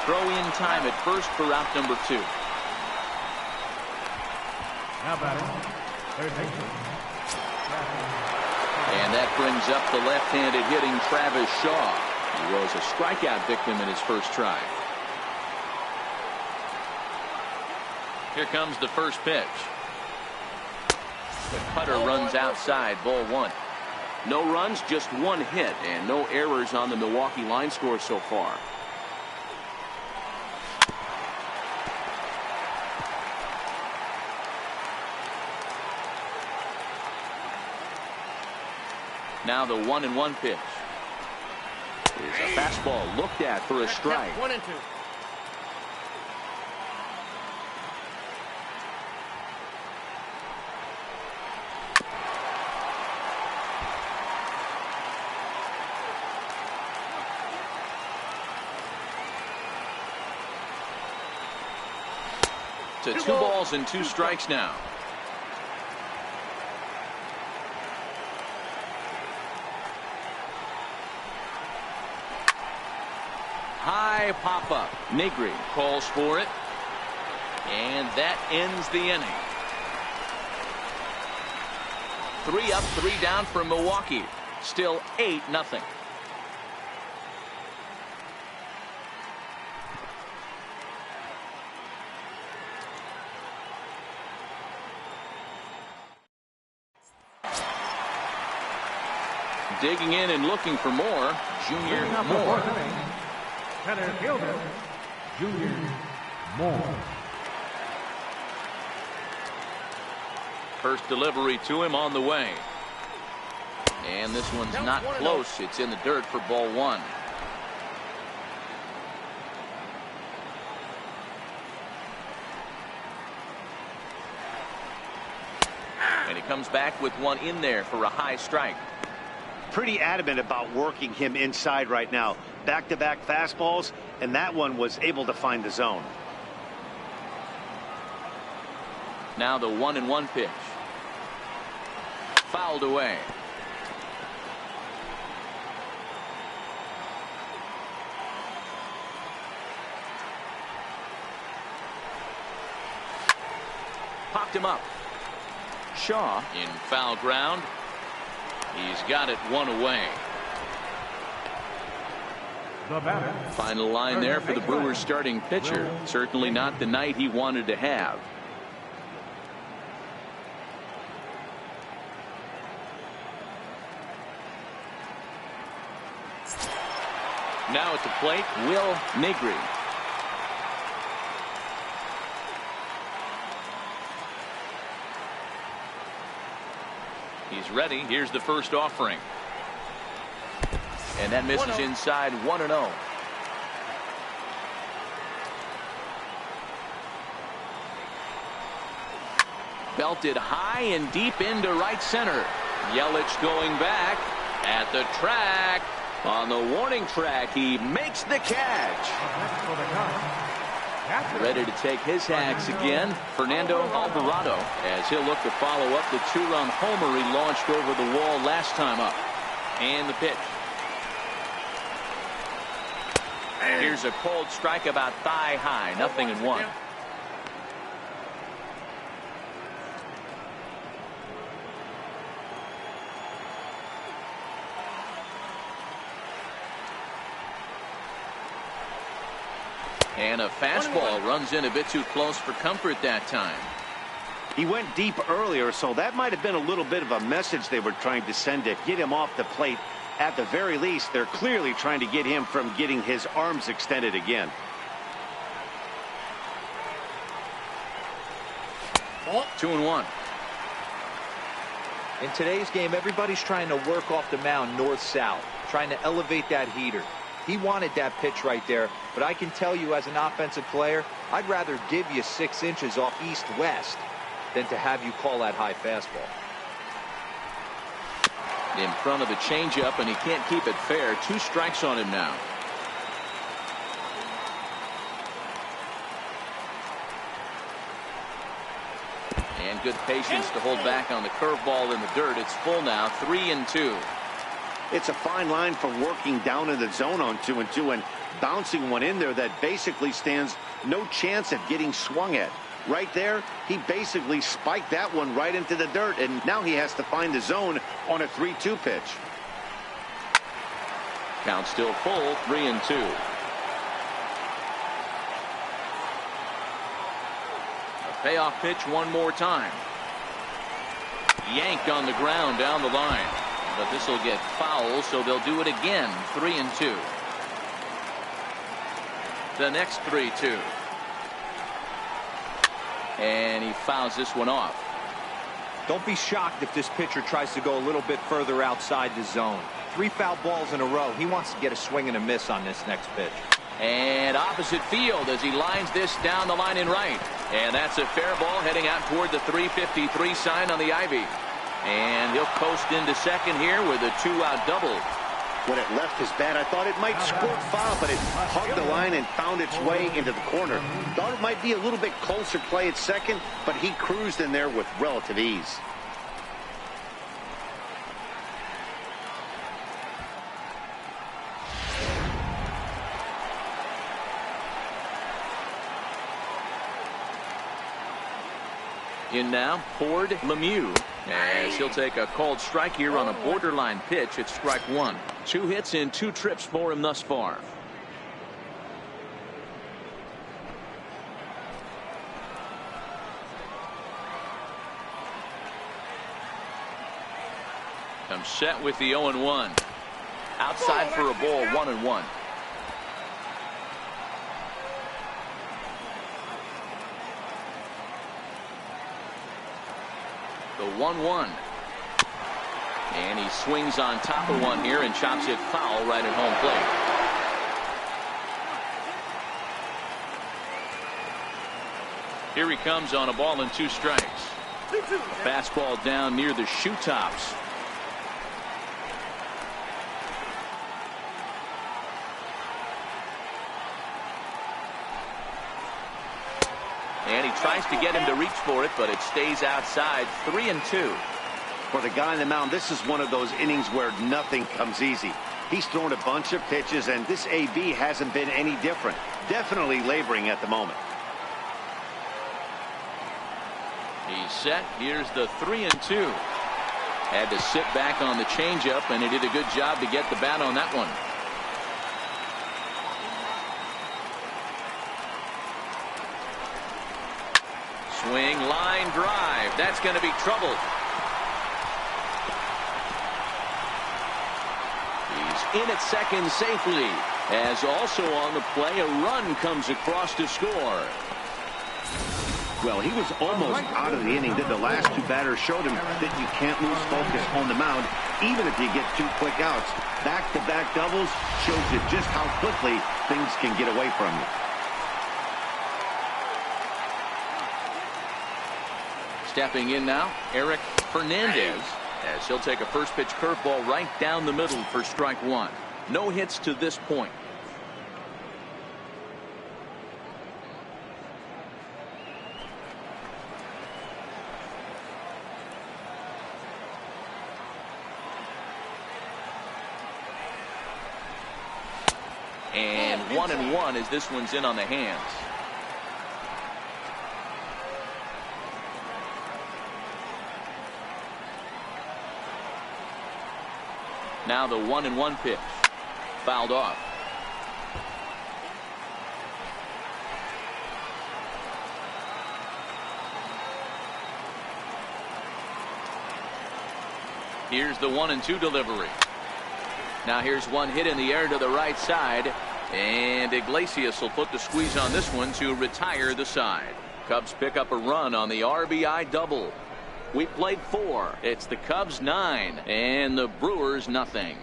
Throw in time at first for out number 2. Now batting, third baseman. And that brings up the left-handed hitting Travis Shaw. He was a strikeout victim in his first try. Here comes the first pitch. The cutter runs outside, ball 1. No runs, just 1 hit, and no errors on the Milwaukee line score so far. Now the 1-1 pitch is a fastball looked at for a strike. 1-2. To 2 balls and 2 strikes now. High pop-up. Negri calls for it. And that ends the inning. 3 up, 3 down for Milwaukee. Still 8-0. Digging in and looking for more, Junior Moore. Center fielder, Junior Moore. First delivery to him on the way. And this one's not close. It's in the dirt for ball 1. And he comes back with one in there for a high strike. Pretty adamant about working him inside right now. Back-to-back fastballs, and that one was able to find the zone. Now the 1-1 pitch. Fouled away. Popped him up. Shaw in foul ground. He's got it 1 away. The batter. Final line there for the Brewers starting pitcher. Certainly not the night he wanted to have. Now at the plate, Will Negri. He's ready. Here's the first offering. And that misses inside. 1-0. Belted high and deep into right center. Yelich going back at the track. On the warning track, he makes the catch. Ready to take his hacks again, Fernando Alvarado, as he'll look to follow up the 2-run homer he launched over the wall last time up. And the pitch. Here's a cold strike about thigh high. 0-1. And a fastball runs in a bit too close for comfort that time. He went deep earlier, so that might have been a little bit of a message they were trying to send to get him off the plate. At the very least, they're clearly trying to get him from getting his arms extended again. Ball. 2-1. In today's game, everybody's trying to work off the mound north-south, trying to elevate that heater. He wanted that pitch right there, but I can tell you as an offensive player, I'd rather give you 6 inches off east-west than to have you call that high fastball. In front of the changeup, and he can't keep it fair. 2 strikes on him now. And good patience to hold back on the curveball in the dirt. It's full now. 3-2. It's a fine line for working down in the zone on 2-2 and bouncing one in there that basically stands no chance at getting swung at. Right there, he basically spiked that one right into the dirt, and now he has to find the zone on a 3-2 pitch. Count still full. 3-2. A payoff pitch one more time. Yanked on the ground down the line. But this will get foul, so they'll do it again. 3-2. The next 3-2. And he fouls this one off. Don't be shocked if this pitcher tries to go a little bit further outside the zone. 3 foul balls in a row. He wants to get a swing and a miss on this next pitch. And opposite field as he lines this down the line in right. And that's a fair ball heading out toward the 353 sign on the ivy. And he'll coast into second here with a 2-out double. When it left his bat, I thought it might squirt foul, but it hugged the line and found its way into the corner. Thought it might be a little bit closer play at second, but he cruised in there with relative ease. In now, Ford Lemieux, as he'll take a called strike here on a borderline pitch at strike 1. 2 hits in 2 trips for him thus far. Comes set with the 0-1. Outside for a ball. 1-1. The 1-1. And he swings on top of one here and chops it foul right at home plate. Here he comes on a ball and 2 strikes. A fastball down near the shoe tops. And he tries to get him to reach for it, but it stays outside. 3-2. For the guy on the mound, this is one of those innings where nothing comes easy. He's thrown a bunch of pitches, and this AB hasn't been any different. Definitely laboring at the moment. He's set. Here's the 3-2. Had to sit back on the changeup, and he did a good job to get the bat on that one. Swing, line drive. That's going to be trouble. He's in at second safely. As also on the play, a run comes across to score. Well, he was almost out of the inning. Did the last 2 batters showed him that you can't lose focus on the mound, even if you get 2 quick outs. Back-to-back doubles shows you just how quickly things can get away from you. Stepping in now, Eric Fernandez, as he'll take a first pitch curveball right down the middle for strike 1. No hits to this point. And 1-1 as this one's in on the hands. Now the 1-1 pitch. Fouled off. Here's the 1-2 delivery. Now here's one hit in the air to the right side. And Iglesias will put the squeeze on this one to retire the side. Cubs pick up a run on the RBI double. We played 4. It's the Cubs 9 and the Brewers nothing.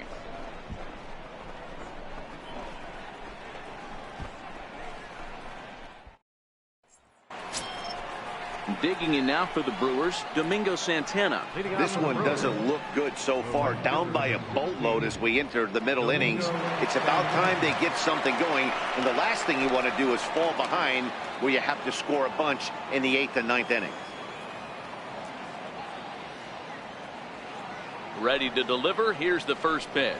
Digging in now for the Brewers, Domingo Santana. This one doesn't look good so far. Down by a boatload as we enter the middle innings. It's about time they get something going. And the last thing you want to do is fall behind where you have to score a bunch in the 8th and 9th inning. Ready to deliver. Here's the first pitch.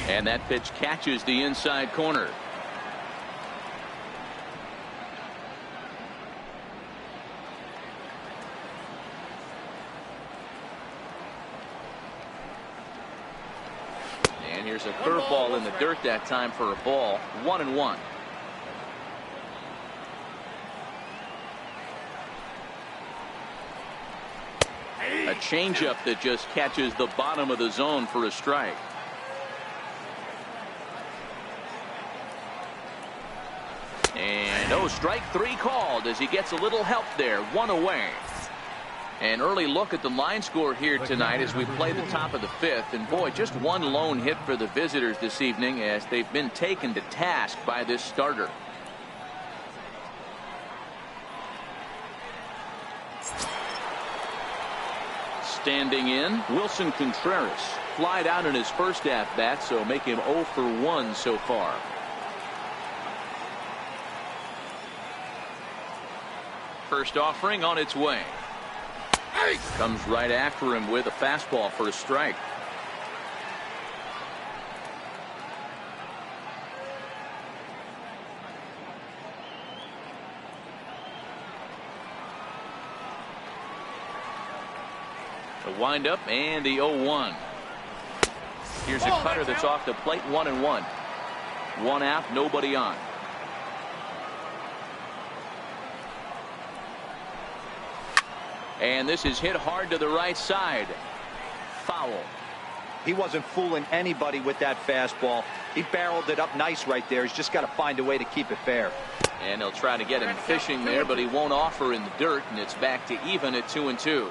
And that pitch catches the inside corner. And here's a curveball in the dirt that time for a ball. 1-1. A changeup that just catches the bottom of the zone for a strike. And strike 3 called as he gets a little help there. 1 away. An early look at the line score here tonight as we play the top of the 5th. And boy, just one lone hit for the visitors this evening as they've been taken to task by this starter. Standing in, Wilson Contreras. Flied out in his first at-bat, so make him 0 for 1 so far. First offering on its way. Comes right after him with a fastball for a strike. The windup and the 0-1. Here's a cutter that's off the plate. 1-1. 1 out, nobody on. And this is hit hard to the right side. Foul. He wasn't fooling anybody with that fastball. He barreled it up nice right there. He's just got to find a way to keep it fair. And they'll try to get him fishing there, but he won't offer in the dirt, and it's back to even at 2-2.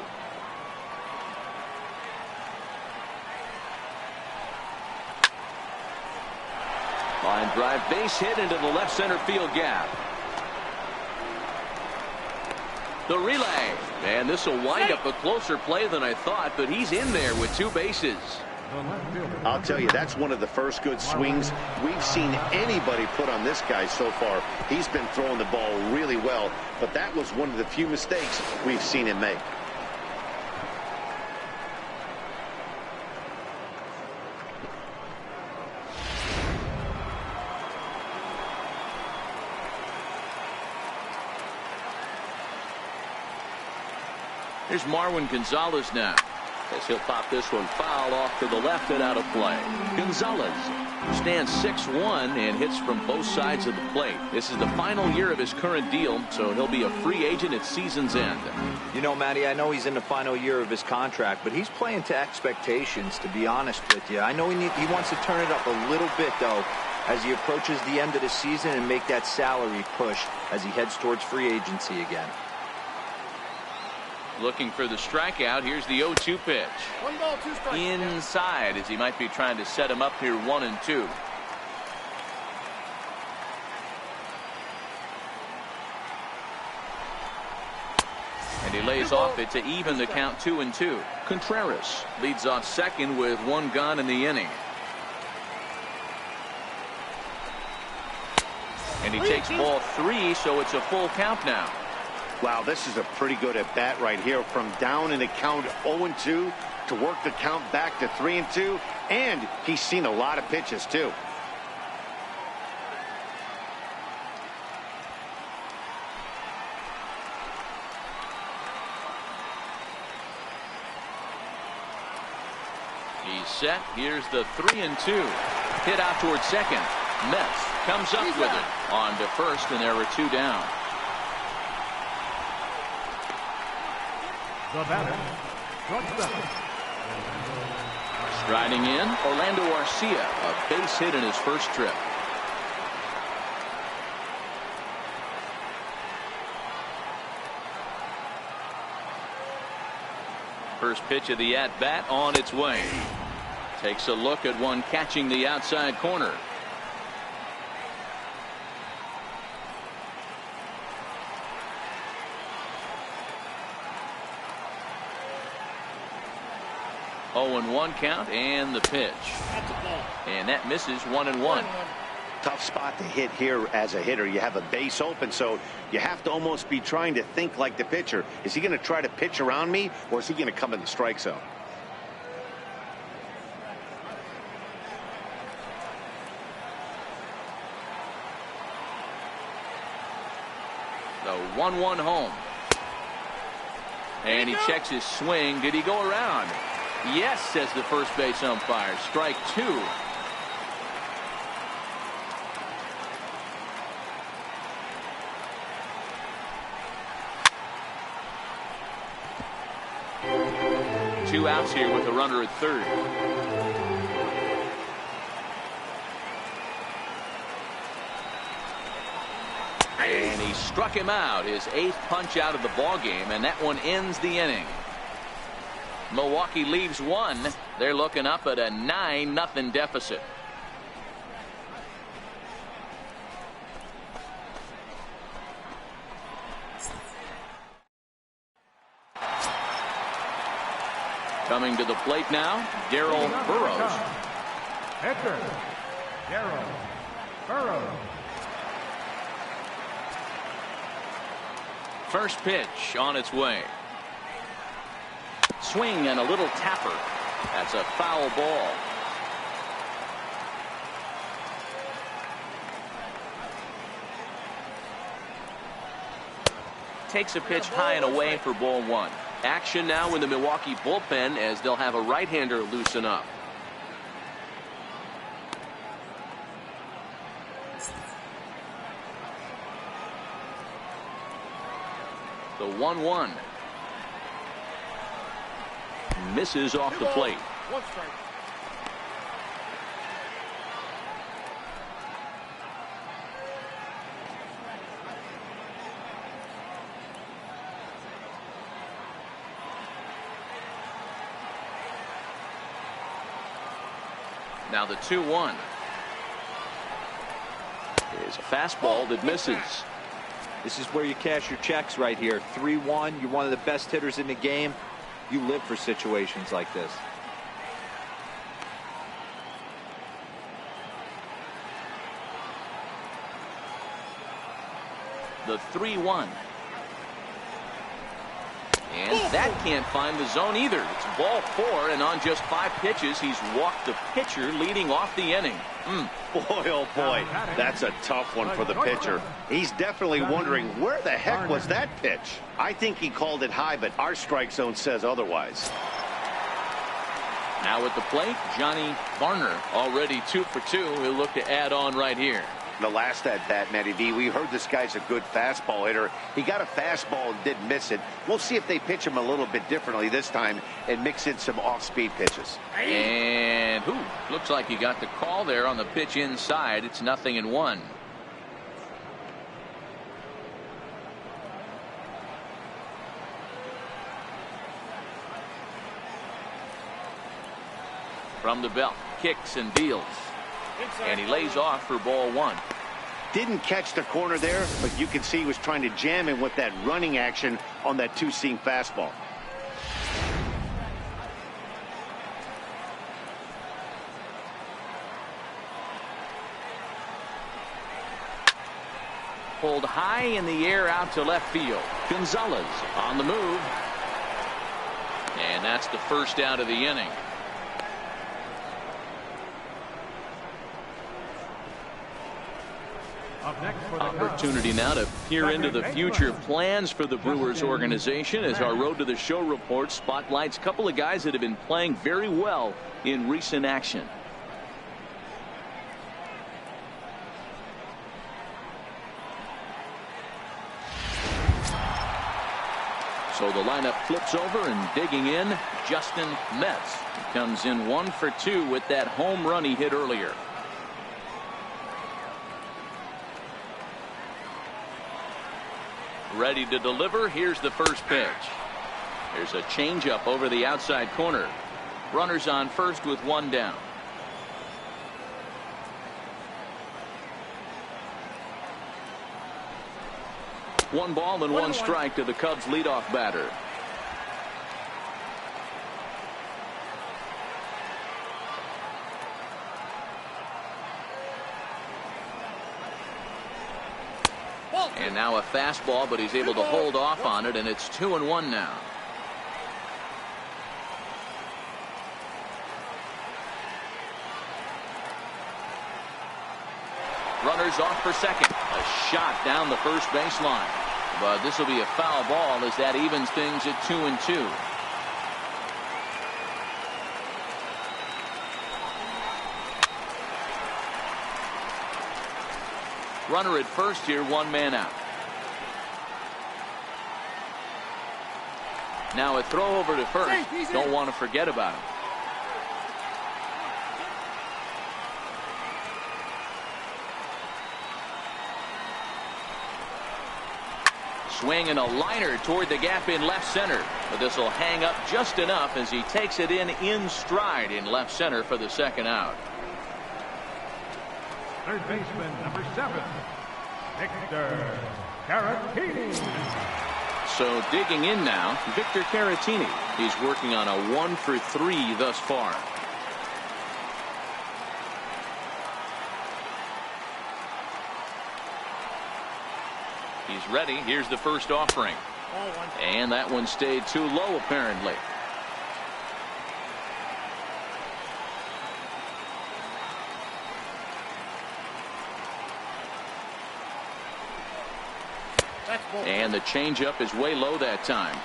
Line drive, base hit into the left center field gap. The relay, and this will wind up a closer play than I thought, but he's in there with 2 bases. I'll tell you, that's one of the first good swings we've seen anybody put on this guy so far. He's been throwing the ball really well, but that was one of the few mistakes we've seen him make. Here's Marwin Gonzalez now, as he'll pop this one foul off to the left and out of play. Gonzalez stands 6'1" and hits from both sides of the plate. This is the final year of his current deal, so he'll be a free agent at season's end. You know, Matty, I know he's in the final year of his contract, but he's playing to expectations, to be honest with you. I know he wants to turn it up a little bit, though, as he approaches the end of the season and make that salary push as he heads towards free agency again. Looking for the strikeout. Here's the 0-2 pitch. 1 ball, 2 strikes. Inside as he might be trying to set him up here 1-2. And he lays off it to even the count 2-2. Contreras leads off second with 1 gone in the inning. And he takes ball 3, so it's a full count now. Wow, this is a pretty good at bat right here. From down in the count 0-2 to work the count back to 3-2. And he's seen a lot of pitches, too. He's set. Here's the 3-2. Hit out towards second. Metz comes up with it on to first, and there were 2 down. The batter, shortstop. Striding in, Orlando Arcia, a base hit in his first trip. First pitch of the at-bat on its way. Takes a look at one catching the outside corner. Oh, and 1 count, and the pitch. And that misses 1-1. Tough spot to hit here as a hitter. You have a base open, so you have to almost be trying to think like the pitcher. Is he going to try to pitch around me, or is he going to come in the strike zone? The 1-1 home. And he checks his swing. Did he go around? Yes, says the first base umpire. Strike 2. Two outs here with a runner at third. And he struck him out, his 8th punch out of the ball game, and that one ends the inning. Milwaukee leaves 1. They're looking up at a 9-0 deficit. Coming to the plate now, Darryl Burrows. Hector, Darryl Burrows. First pitch on its way. Swing and a little tapper. That's a foul ball. Takes a pitch high and away for ball 1. Action now in the Milwaukee bullpen as they'll have a right-hander loosen up. The 1-1. Misses off the plate. 1 strike. Now the 2-1 is a fastball that misses. This is where you cash your checks right here. 3-1. You're one of the best hitters in the game. You live for situations like this. The 3-1. And that can't find the zone either. It's ball 4, and on just 5 pitches, he's walked the pitcher, leading off the inning. Boy, oh boy, that's a tough one for the pitcher. He's definitely wondering, where the heck was that pitch? I think he called it high, but our strike zone says otherwise. Now at the plate, Johnny Varner, already 2 for 2. He'll look to add on right here. The last at bat, Matty V, we heard this guy's a good fastball hitter. He got a fastball and didn't miss it. We'll see if they pitch him a little bit differently this time and mix in some off-speed pitches. And looks like he got the call there on the pitch inside. It's 0-1. From the belt, kicks and deals. And he lays off for ball 1. Didn't catch the corner there, but you can see he was trying to jam him with that running action on that 2-seam fastball. Pulled high in the air out to left field. Gonzalez on the move. And that's the first out of the inning. Up next for the Opportunity now to peer into the future plans for the Brewers organization as our Road to the Show report spotlights a couple of guys that have been playing very well in recent action. So the lineup flips over, and digging in, Justin Metz. He comes in 1 for 2 with that home run he hit earlier. Ready to deliver. Here's the first pitch. There's a changeup over the outside corner. Runners on first with 1 down. One ball and 1 strike to the Cubs leadoff batter. And now a fastball, but he's able to hold off on it, and it's 2-1 now. Runners off for second. A shot down the first baseline. But this will be a foul ball as that evens things at 2-2. Runner at first here, 1 man out. Now a throw over to first. Don't want to forget about him. Swing and a liner toward the gap in left center. But this will hang up just enough as he takes it in stride in left center for the second out. Third baseman, number 7, Victor Caratini. So digging in now, Victor Caratini. He's working on a 1 for 3 thus far. He's ready. Here's the first offering. And that one stayed too low, apparently. And the changeup is way low that time.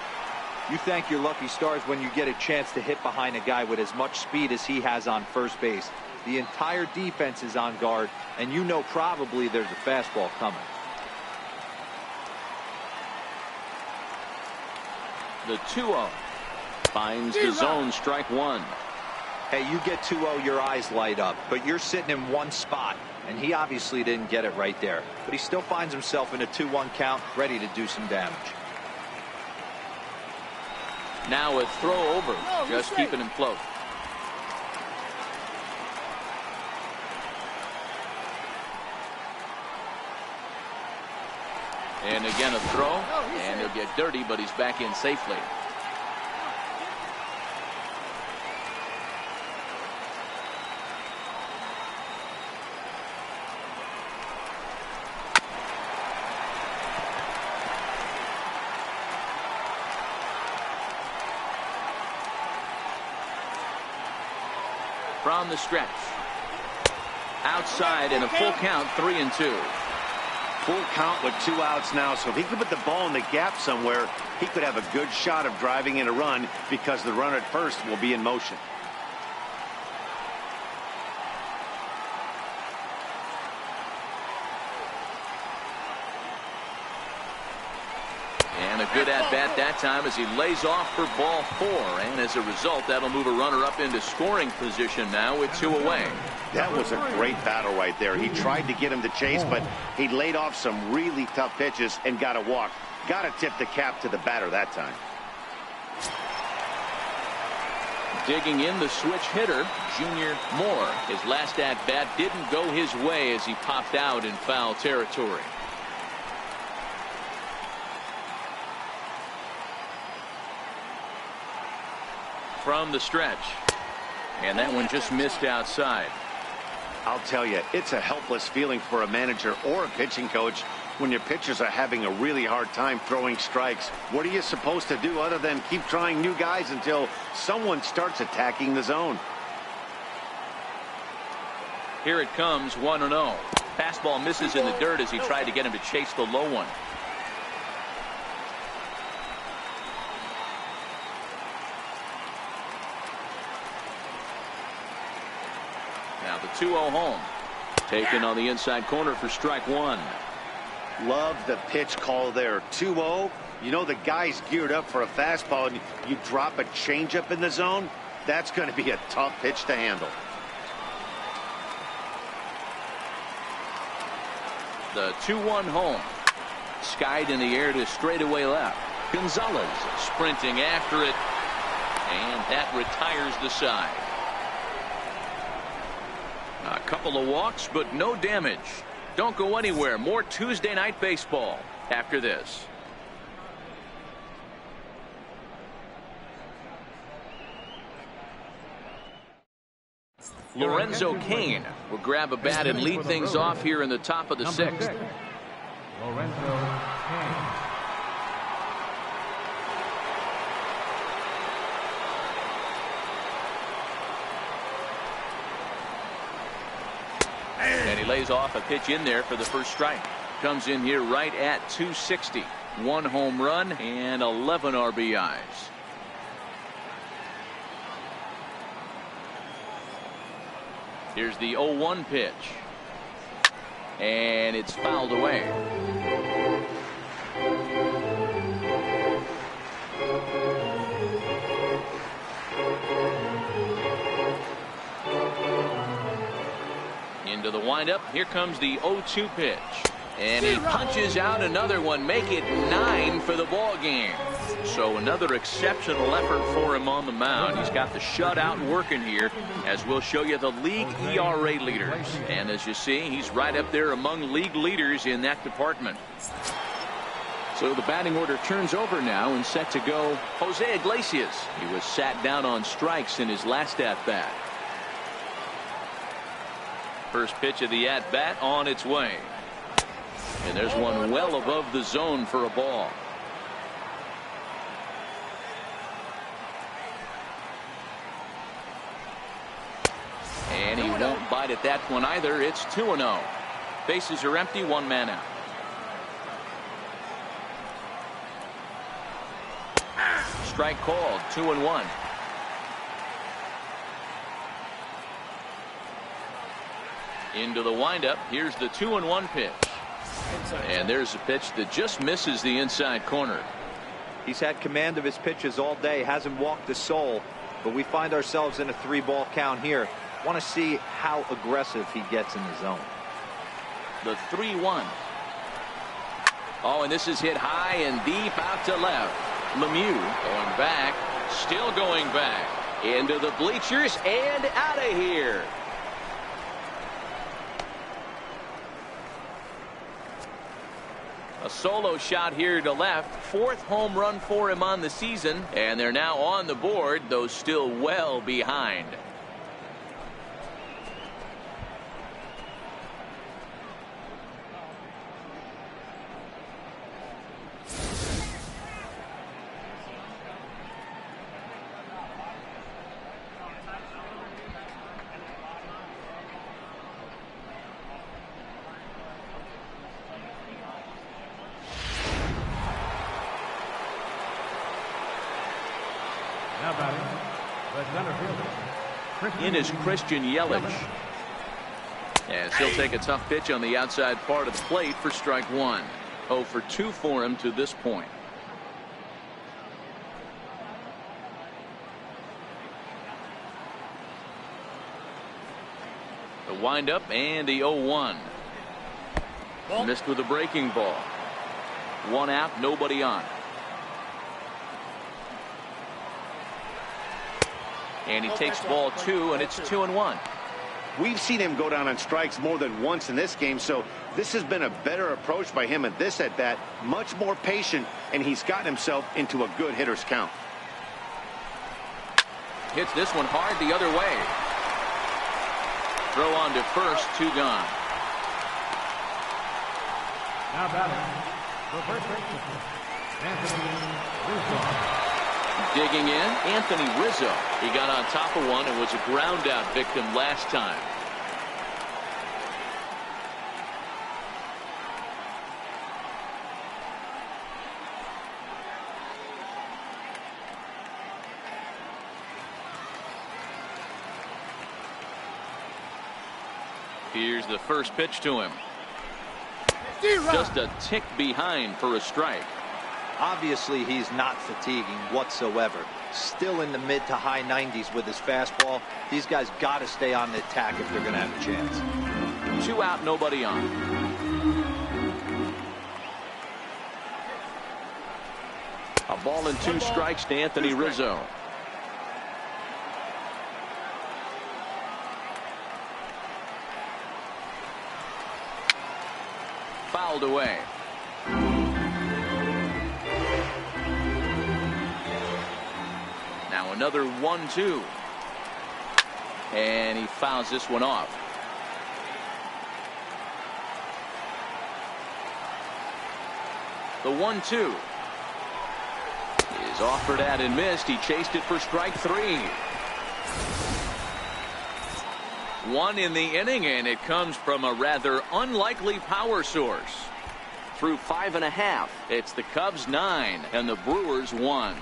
You thank your lucky stars when you get a chance to hit behind a guy with as much speed as he has on first base. The entire defense is on guard, and you know probably there's a fastball coming. The 2-0 finds the zone, strike 1. Hey, you get 2-0, your eyes light up, but you're sitting in one spot, and he obviously didn't get it right there. But he still finds himself in a 2-1 count, ready to do some damage. Now a throw over, just keeping him close. And again a throw, and he'll get dirty, but he's back in safely. From the stretch. Outside in a full count, 3-2. Full count with 2 outs now, so if he could put the ball in the gap somewhere, he could have a good shot of driving in a run because the runner at first will be in motion. And a good at-bat that time as he lays off for ball 4. And as a result, that'll move a runner up into scoring position now with 2 away. That was a great battle right there. He tried to get him to chase, but he laid off some really tough pitches and got a walk. Got to tip the cap to the batter that time. Digging in, the switch hitter, Junior Moore. His last at-bat didn't go his way as he popped out in foul territory. From the stretch. And that one just missed outside. I'll tell you, it's a helpless feeling for a manager or a pitching coach when your pitchers are having a really hard time throwing strikes. What are you supposed to do other than keep trying new guys until someone starts attacking the zone? Here it comes, 1-0. Fastball misses in the dirt as he tried to get him to chase the low one. Now the 2-0 home. Taken on the inside corner for strike one. Love the pitch call there. 2-0. You know the guy's geared up for a fastball, and you drop a changeup in the zone. That's going to be a tough pitch to handle. The 2-1 home. Skied in the air to straightaway left. Gonzalez sprinting after it, and that retires the side. A couple of walks, but no damage. Don't go anywhere. More Tuesday Night Baseball after this. Lorenzo Cain will grab a bat and lead things off here in the top of the sixth. Lorenzo Cain. And he lays off a pitch in there for the first strike. Comes in here right at 260. 1 home run and 11 RBIs. Here's the 0-1 pitch. And it's fouled away. Into the windup. Here comes the 0-2 pitch. And he punches out another one. Make it 9 for the ball game. So another exceptional effort for him on the mound. He's got the shutout working here, as we'll show you the league ERA leaders. And as you see, he's right up there among league leaders in that department. So the batting order turns over now and set to go Jose Iglesias. He was sat down on strikes in his last at-bat. First pitch of the at-bat on its way. And there's one well above the zone for a ball. And he won't bite at that one either. It's 2-0. Bases are empty, 1 man out. Strike called, 2-1. Into the windup. Here's the 2-1 pitch. And there's a pitch that just misses the inside corner. He's had command of his pitches all day, hasn't walked a soul, but we find ourselves in a 3-ball count here. Want to see how aggressive he gets in the zone. The 3-1. Oh, and this is hit high and deep out to left. Lemieux going back, still going back into the bleachers and out of here. A solo shot here to left. 4th home run for him on the season, and they're now on the board, though still well behind. In is Christian Yelich. As he'll take a tough pitch on the outside part of the plate for strike one. 0 for 2 for him to this point. The windup and the 0-1. Missed with a breaking ball. 1 out, nobody on. And he takes ball 2, and it's 2-1. We've seen him go down on strikes more than once in this game, so this has been a better approach by him at this at-bat. Much more patient, and he's gotten himself into a good hitter's count. Hits this one hard the other way. Throw on to first, 2 gone. Now batting, the first baseman, Anthony Rizzo. Digging in, Anthony Rizzo. He got on top of one and was a ground out victim last time. Here's the first pitch to him. Just a tick behind for a strike. Obviously, he's not fatiguing whatsoever. Still in the mid to high 90s with his fastball. These guys got to stay on the attack if they're going to have a chance. 2 out, nobody on. A ball and 2 strikes to Anthony Rizzo. Fouled away. Now another 1-2. And he fouls this one off. The 1-2 is offered at and missed. He chased it for strike 3. 1 in the inning, and it comes from a rather unlikely power source. Through 5.5, it's the Cubs 9 and the Brewers 1.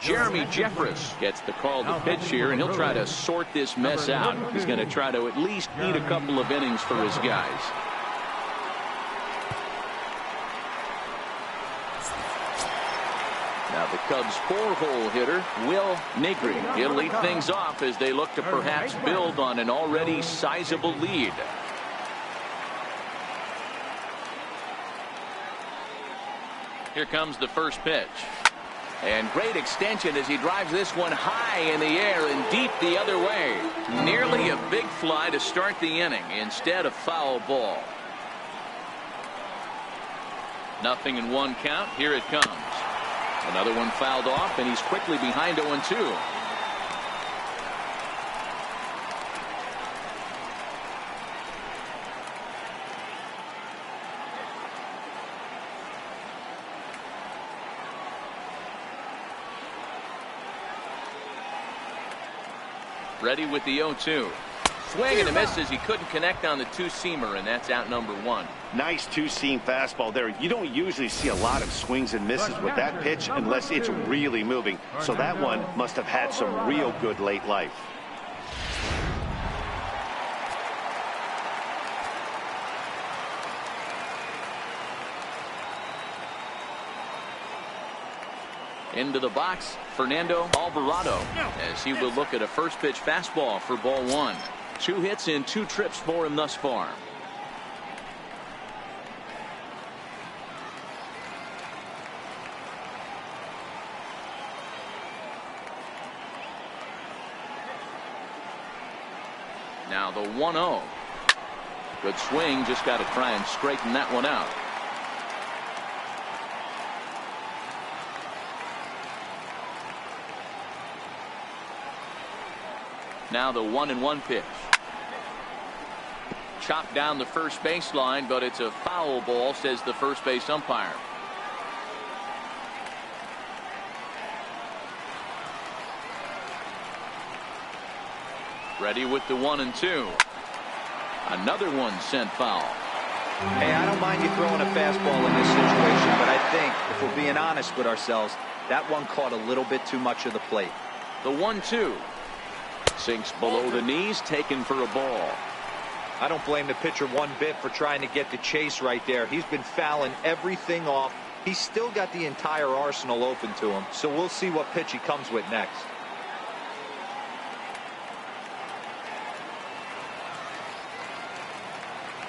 Jeremy Jeffress gets the call to pitch here, and he'll try to sort this mess out. He's going to try to at least eat a couple of innings for his guys. Now the Cubs' 4-hole hitter, Will Negri. He'll lead things off as they look to perhaps build on an already sizable lead. Here comes the first pitch. And great extension as he drives this one high in the air and deep the other way. Nearly a big fly to start the inning instead of foul ball. 0-1 count. Here it comes. Another one fouled off, and he's quickly behind 0-2. Ready with the 0-2. Swing and a miss as he couldn't connect on the two-seamer, and that's out number 1. Nice two-seam fastball there. You don't usually see a lot of swings and misses with that pitch unless it's really moving. So that one must have had some real good late life. Into the box, Fernando Alvarado, as he will look at a first pitch fastball for ball 1. 2 hits in 2 trips for him thus far. Now the 1-0. Good swing, just got to try and straighten that one out. Now the 1-1 pitch. Chopped down the first baseline, but it's a foul ball, says the first base umpire. Ready with the 1-2. Another one sent foul. Hey, I don't mind you throwing a fastball in this situation, but I think if we're being honest with ourselves, that one caught a little bit too much of the plate. The 1-2 sinks below the knees, taken for a ball. I don't blame the pitcher one bit for trying to get the chase right there. He's been fouling everything off. He's still got the entire arsenal open to him, so we'll see what pitch he comes with next.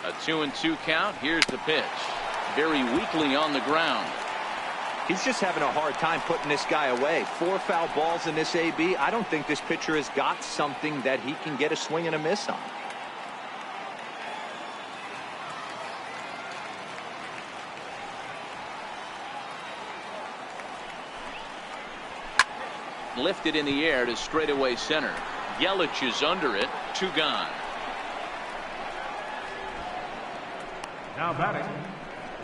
A 2-2 count. Here's the pitch. Very weakly on the ground. He's just having a hard time putting this guy away. 4 foul balls in this AB. I don't think this pitcher has got something that he can get a swing and a miss on. Lifted in the air to straightaway center. Yelich is under it. 2 gone. Now batting,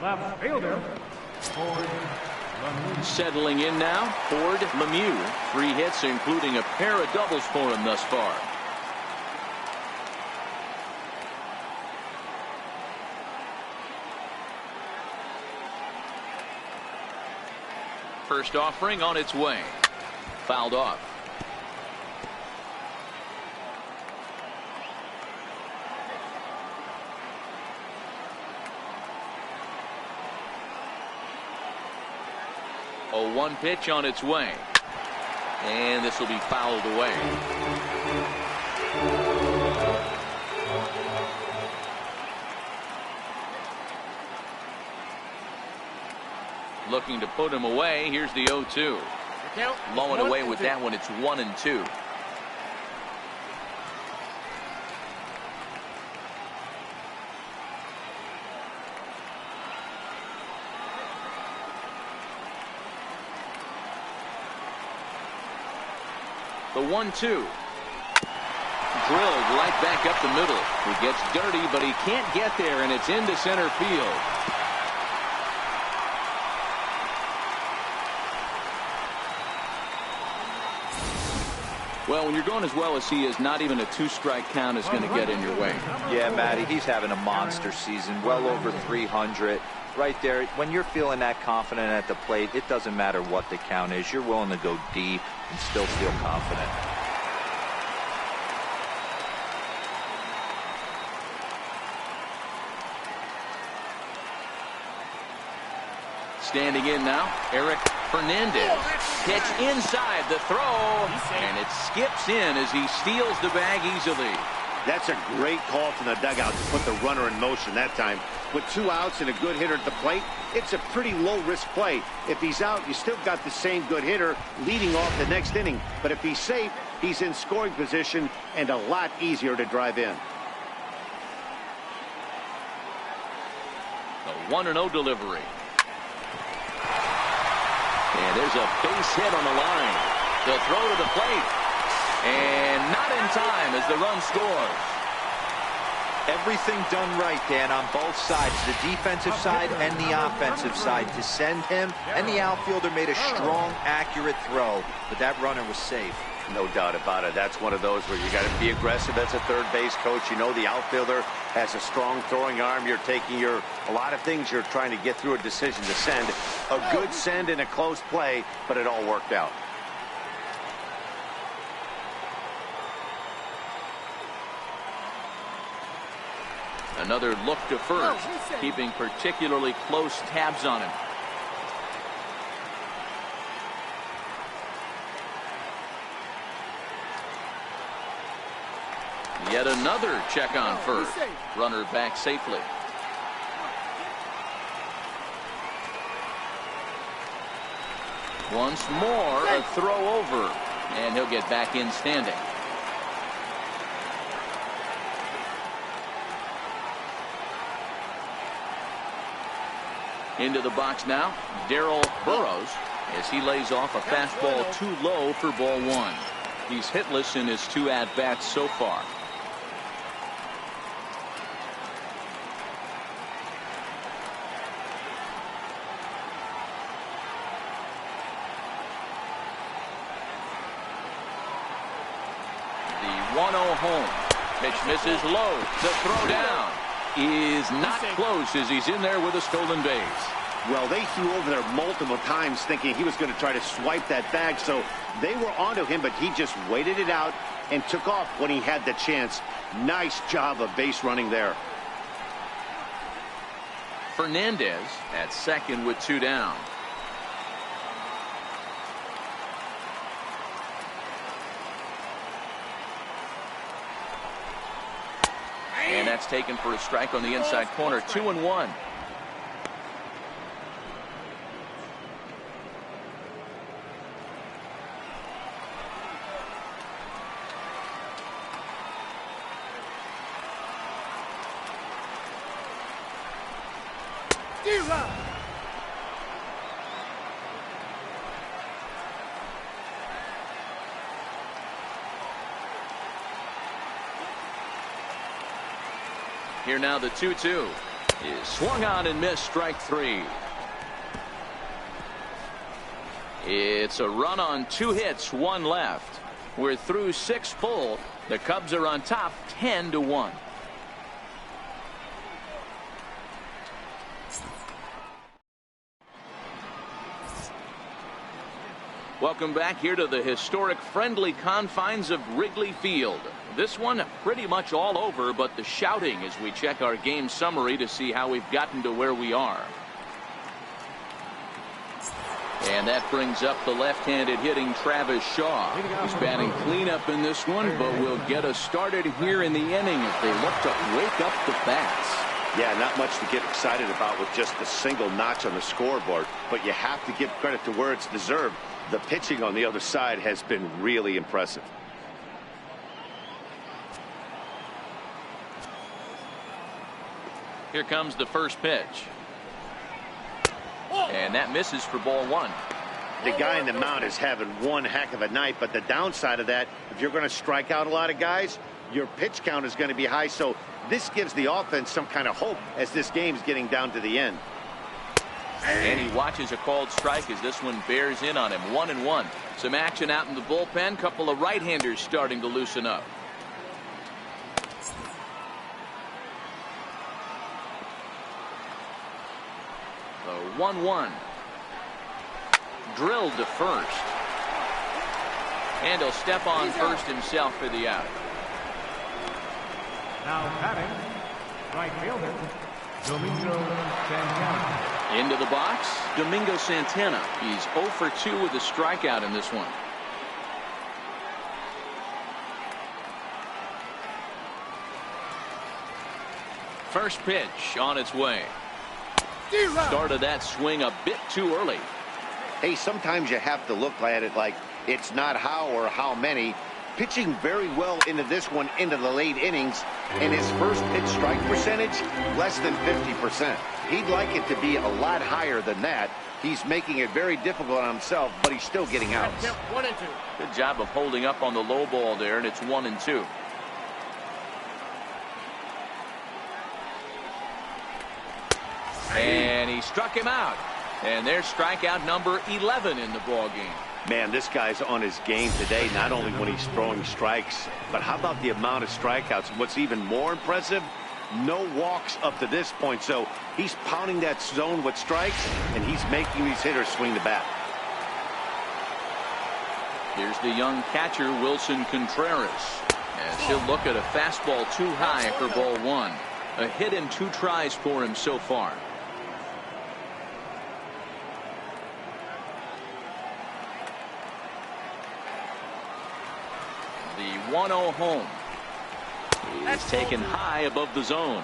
left fielder, Ford Lemieux. Settling in now, Ford Lemieux. 3 hits, including a pair of doubles for him thus far. First offering on its way. Fouled off. 0-1 pitch on its way. And this will be fouled away. Looking to put him away. Here's the 0-2. Low and away with that one. It's 1-2. The 1-2. Drilled right back up the middle. He gets dirty, but he can't get there, and it's into center field. Well, when you're going as well as he is, not even a 2-strike count is going to get in your way. Yeah, Matty, he's having a monster season, well over 300. Right there, when you're feeling that confident at the plate, it doesn't matter what the count is. You're willing to go deep and still feel confident. Standing in now, Eric Fernandez. Pitch inside the throw, and it skips in as he steals the bag easily. That's a great call from the dugout to put the runner in motion that time. With 2 outs and a good hitter at the plate, it's a pretty low-risk play. If he's out, you still got the same good hitter leading off the next inning. But if he's safe, he's in scoring position and a lot easier to drive in. The 1-0 delivery. And there's a base hit on the line. The throw to the plate. And not in time as the run scores. Everything done right, Dan, on both sides, the defensive side and the offensive side, to send him, and the outfielder made a strong, accurate throw, but that runner was safe. No doubt about it. That's one of those where you got to be aggressive as a third base coach. You know the outfielder has a strong throwing arm. You're taking a lot of things you're trying to get through a decision to send. A good send in a close play, but it all worked out. Another look to first, keeping particularly close tabs on him. Yet another check on first. Runner back safely. Once more, a throw over, and he'll get back in standing. Into the box now, Darrell Burrows, as he lays off a fastball too low for ball 1. He's hitless in his 2 at-bats so far. The 1-0 home. Pitch misses low. The throw down is not close as he's in there with a stolen base. Well, they threw over there multiple times thinking he was going to try to swipe that bag, so they were onto him, but he just waited it out and took off when he had the chance. Nice job of base running there. Fernandez at second with 2 down. And that's taken for a strike on the inside corner. 2-1. Here now the 2-2 is swung on and missed, strike 3. It's a run on 2 hits, 1 left. We're through 6 full. The Cubs are on top 10-1. Welcome back here to the historic friendly confines of Wrigley Field. This one pretty much all over, but the shouting as we check our game summary to see how we've gotten to where we are. And that brings up the left-handed hitting Travis Shaw. He's batting cleanup in this one, but will get us started here in the inning as they look to wake up the bats. Yeah, not much to get excited about with just a single notch on the scoreboard, but you have to give credit to where it's deserved. The pitching on the other side has been really impressive. Here comes the first pitch. And that misses for ball one. The guy in the mound is having one heck of a night, but the downside of that, if you're going to strike out a lot of guys, your pitch count is going to be high. So this gives the offense some kind of hope as this game's getting down to the end. And he watches a called strike as this one bears in on him. 1-1. Some action out in the bullpen. Couple of right-handers starting to loosen up. The 1-1. Drilled to first. And he'll step on first himself for the out. Now batting, right fielder, Domingo Santana. Into the box, Domingo Santana. He's 0 for 2 with a strikeout in this one. First pitch on its way. Started that swing a bit too early. Hey, sometimes you have to look at it like it's not how or how many. Pitching very well into this one into the late innings, and his first pitch strike percentage less than 50%. He'd like it to be a lot higher than that. He's making it very difficult on himself, but he's still getting outs. 1-2. Good job of holding up on the low ball there, and it's 1-2. And he struck him out. And there's strikeout number 11 in the ball game. Man, this guy's on his game today, not only when he's throwing strikes, but how about the amount of strikeouts? What's even more impressive, no walks up to this point. So he's pounding that zone with strikes, and he's making these hitters swing the bat. Here's the young catcher, Wilson Contreras. As he'll look at a fastball too high for ball one. A hit in 2 tries for him so far. The 1-0 home is taken high above the zone.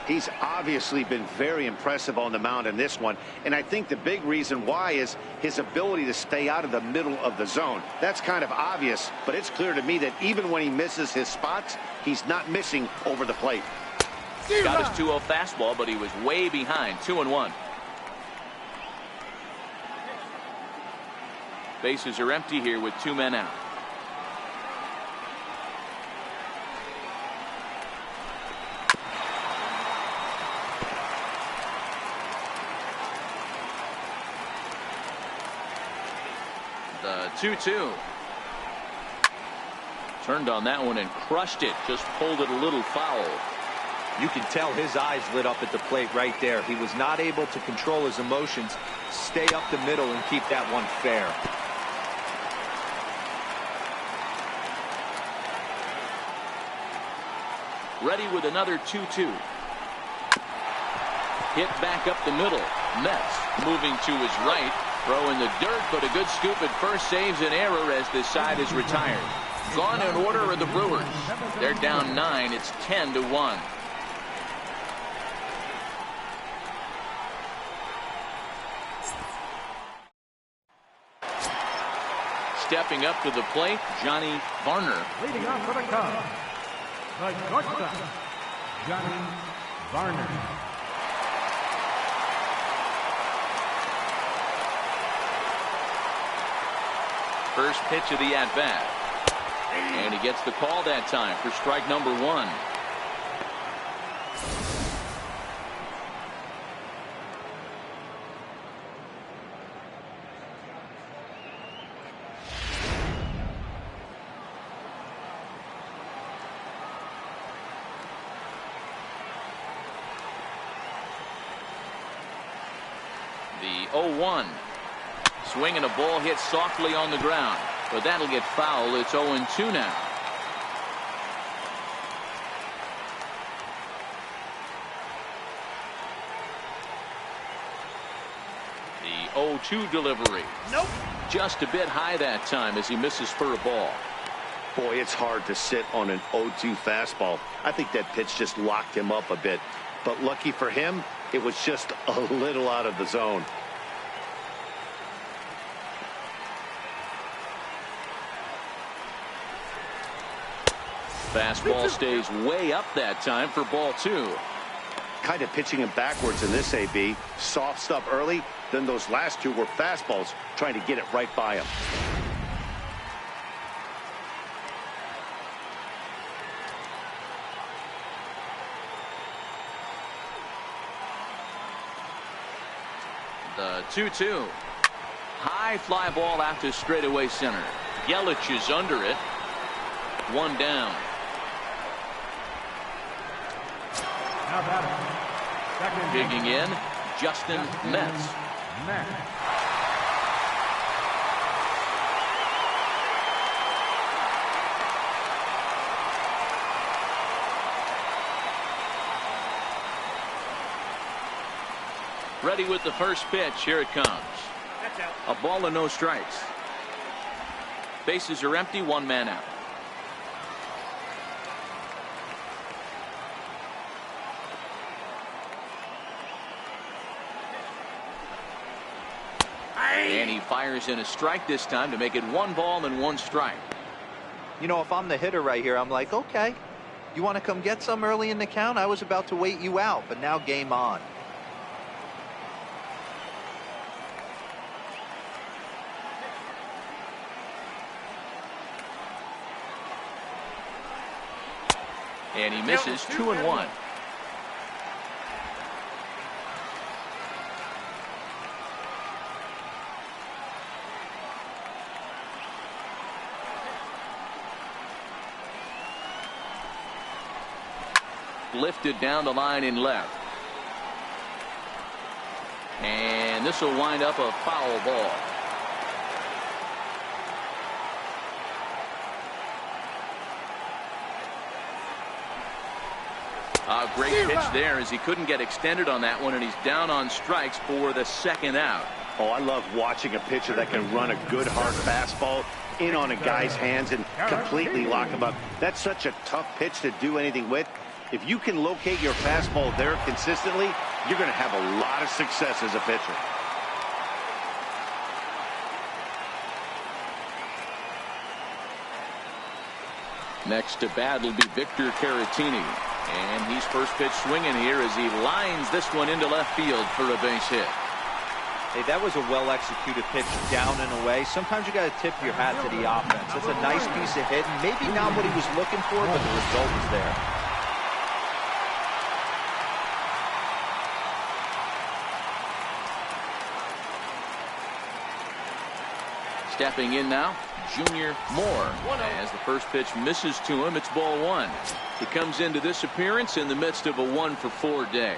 He's obviously been very impressive on the mound in this one, and I think the big reason why is his ability to stay out of the middle of the zone. That's kind of obvious, but it's clear to me that even when he misses his spots, he's not missing over the plate. Got his 2-0 fastball, but he was way behind. 2-1. Bases are empty here with 2 men out. The 2-2. Turned on that one and crushed it. Just pulled it a little foul. You can tell his eyes lit up at the plate right there. He was not able to control his emotions, stay up the middle, and keep that one fair. Ready with another 2-2. Hit back up the middle. Mets moving to his right. Throw in the dirt, but a good scoop at first saves an error as this side is retired. Gone in order are the Brewers. They're down 9. It's 10-1. Stepping up to the plate, Johnny Varner. Leading off for the Cubs, the shortstop, Johnny Varner. First pitch of the at-bat. And he gets the call that time for strike number 1. The 0-1. Swinging a ball hit softly on the ground, but that'll get foul. It's 0-2 now. The 0-2 delivery. Nope. Just a bit high that time as he misses for a ball. Boy, it's hard to sit on an 0-2 fastball. I think that pitch just locked him up a bit. But lucky for him, it was just a little out of the zone. Fastball stays way up that time for ball 2. Kind of pitching him backwards in this AB. Soft stuff early, then those last two were fastballs, trying to get it right by him. The 2-2. High fly ball out to straightaway center. Yelich is under it. One down. Now batting. Second. Digging in, Justin Metz. Ready with the first pitch. Here it comes. That's out. A ball and no strikes. Bases are empty. One man out. And he fires in a strike this time to make it 1 ball and 1 strike. You know, if I'm the hitter right here, I'm like, okay, you want to come get some early in the count? I was about to wait you out, but now game on. And he misses 2-1. Lifted down the line in left. And this will wind up a foul ball. A great pitch there as he couldn't get extended on that one, and he's down on strikes for the second out. Oh, I love watching a pitcher that can run a good hard fastball in on a guy's hands and completely lock him up. That's such a tough pitch to do anything with. If you can locate your fastball there consistently, you're going to have a lot of success as a pitcher. Next to bat will be Victor Caratini. And he's first pitch swinging here as he lines this one into left field for a base hit. Hey, that was a well-executed pitch down and away. Sometimes you got to tip your hat to the offense. That's a nice piece of hitting. Maybe not what he was looking for, but the result is there. Stepping in now, Junior Moore. As the first pitch misses to him, it's ball 1. He comes into this appearance in the midst of a 1-for-4 day.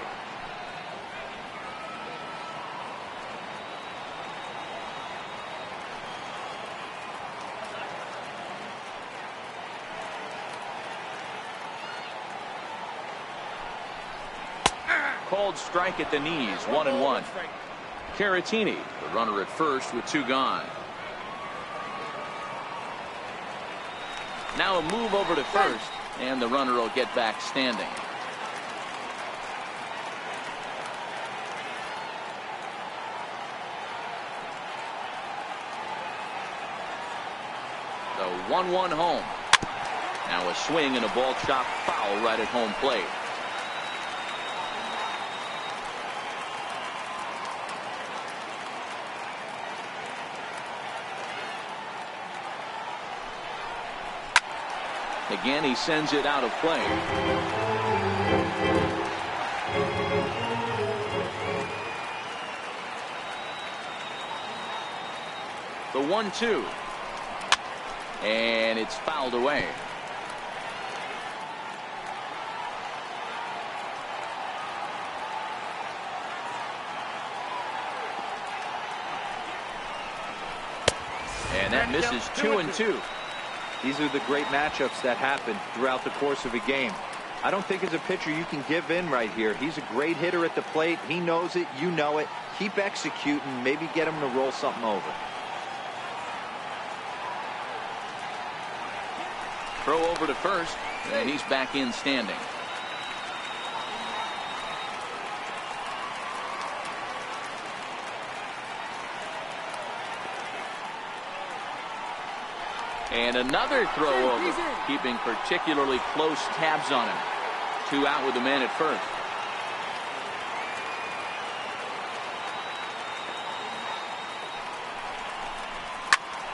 Called strike at the knees, 1-1. Caratini, the runner at first with 2 gone. Now a move over to first, and the runner will get back standing. The 1-1 home. Now a swing and a ball chopped foul right at home plate. Again, he sends it out of play. The 1-2. And it's fouled away. And that misses 2-2. These are the great matchups that happen throughout the course of a game. I don't think as a pitcher you can give in right here. He's a great hitter at the plate. He knows it. You know it. Keep executing. Maybe get him to roll something over. Throw over to first, and he's back in standing. And another throw over, keeping particularly close tabs on him. 2 out with the man at first.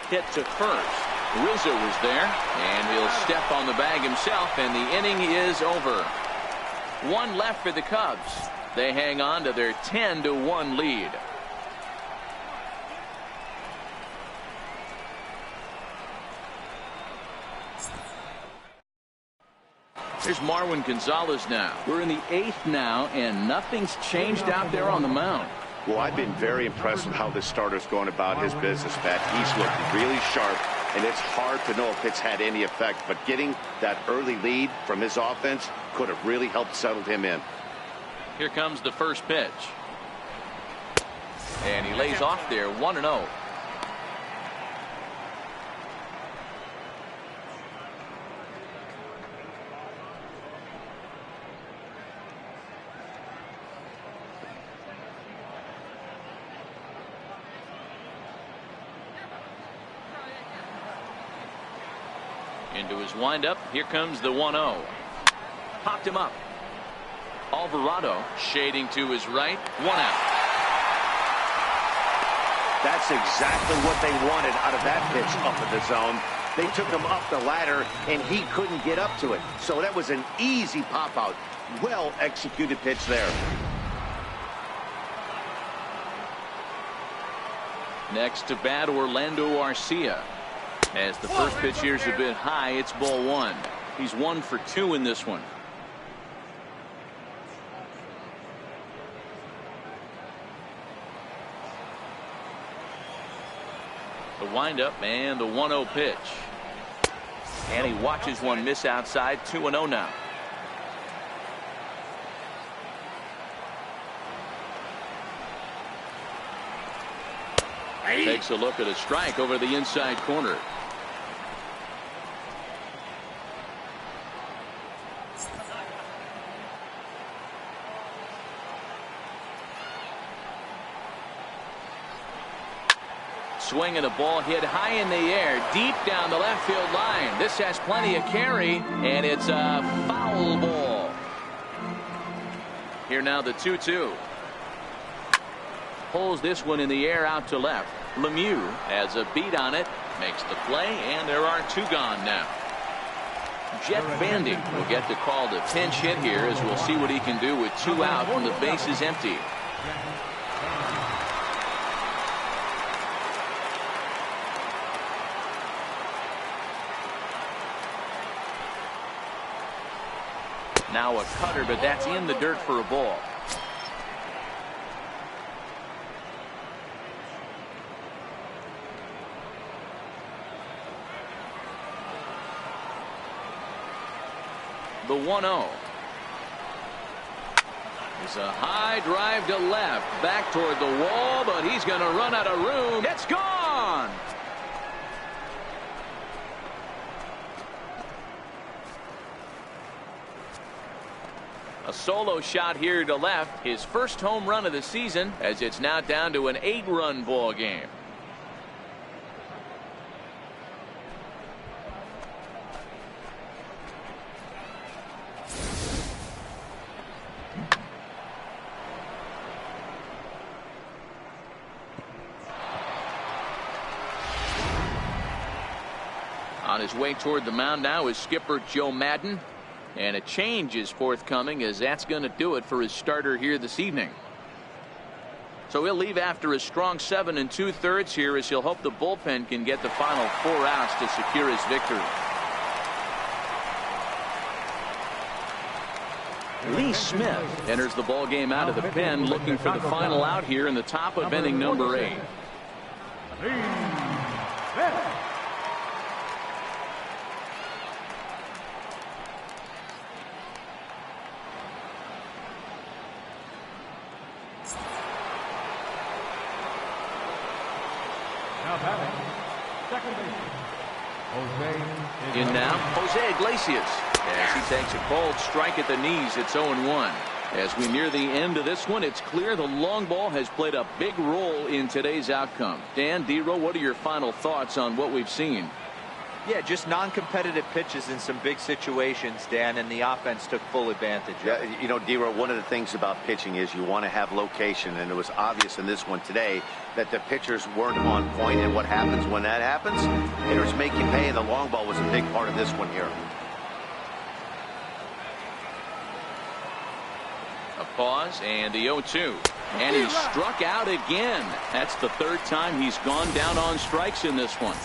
Hit to first. Rizzo was there, and he'll step on the bag himself, and the inning is over. 1 left for the Cubs. They hang on to their 10-1 lead. Here's Marwin Gonzalez now. We're in the 8th now, and nothing's changed out there on the mound. Well, I've been very impressed with how this starter's going about his business, Pat. He's looked really sharp, and it's hard to know if it's had any effect. But getting that early lead from his offense could have really helped settle him in. Here comes the first pitch. And he lays off there, 1-0. Into his windup. Here comes the 1-0. Popped him up. Alvarado shading to his right. 1 out. That's exactly what they wanted out of that pitch up in the zone. They took him up the ladder, and he couldn't get up to it. So that was an easy pop out. Well executed pitch there. Next to bat, Orlando Arcia. As the first pitch here's a bit high, it's ball 1. He's 1 for 2 in this one. The windup and the 1-0 pitch. And he watches one miss outside. 2-0 now. Takes a look at a strike over the inside corner. Swing and a ball hit high in the air, deep down the left field line. This has plenty of carry, and it's a foul ball. Here now the 2-2. Pulls this one in the air out to left. Lemieux has a beat on it, makes the play, and there are 2 gone now. Jeff Bandy will get the call to pinch hit here, as we'll see what he can do with 2 out and the base is empty. Now a cutter, but that's in the dirt for a ball. The 1-0 is a high drive to left, back toward the wall, but he's going to run out of room. It's gone. A solo shot here to left, his first home run of the season, as it's now down to an 8-run ball game. On his way toward the mound now is skipper Joe Madden. And a change is forthcoming, as that's going to do it for his starter here this evening. So he'll leave after a strong 7 2/3 here, as he'll hope the bullpen can get the final 4 outs to secure his victory. Lee Smith enters the ball game out of the pen, looking for the final out here in the top of inning number 8. Now batting, second baseman, Jose. In now, Jose Iglesias. As he takes a cold strike at the knees, it's 0-1. As we near the end of this one, it's clear the long ball has played a big role in today's outcome. Dan, D-Row, what are your final thoughts on what we've seen? Yeah, just non-competitive pitches in some big situations, Dan, and the offense took full advantage. Yeah, you know, D-Row, one of the things about pitching is you want to have location, and it was obvious in this one today that the pitchers weren't on point, and what happens when that happens? Hitters make you pay, and the long ball was a big part of this one here. A pause and the 0-2. And he struck out again. That's the third time he's gone down on strikes in this one.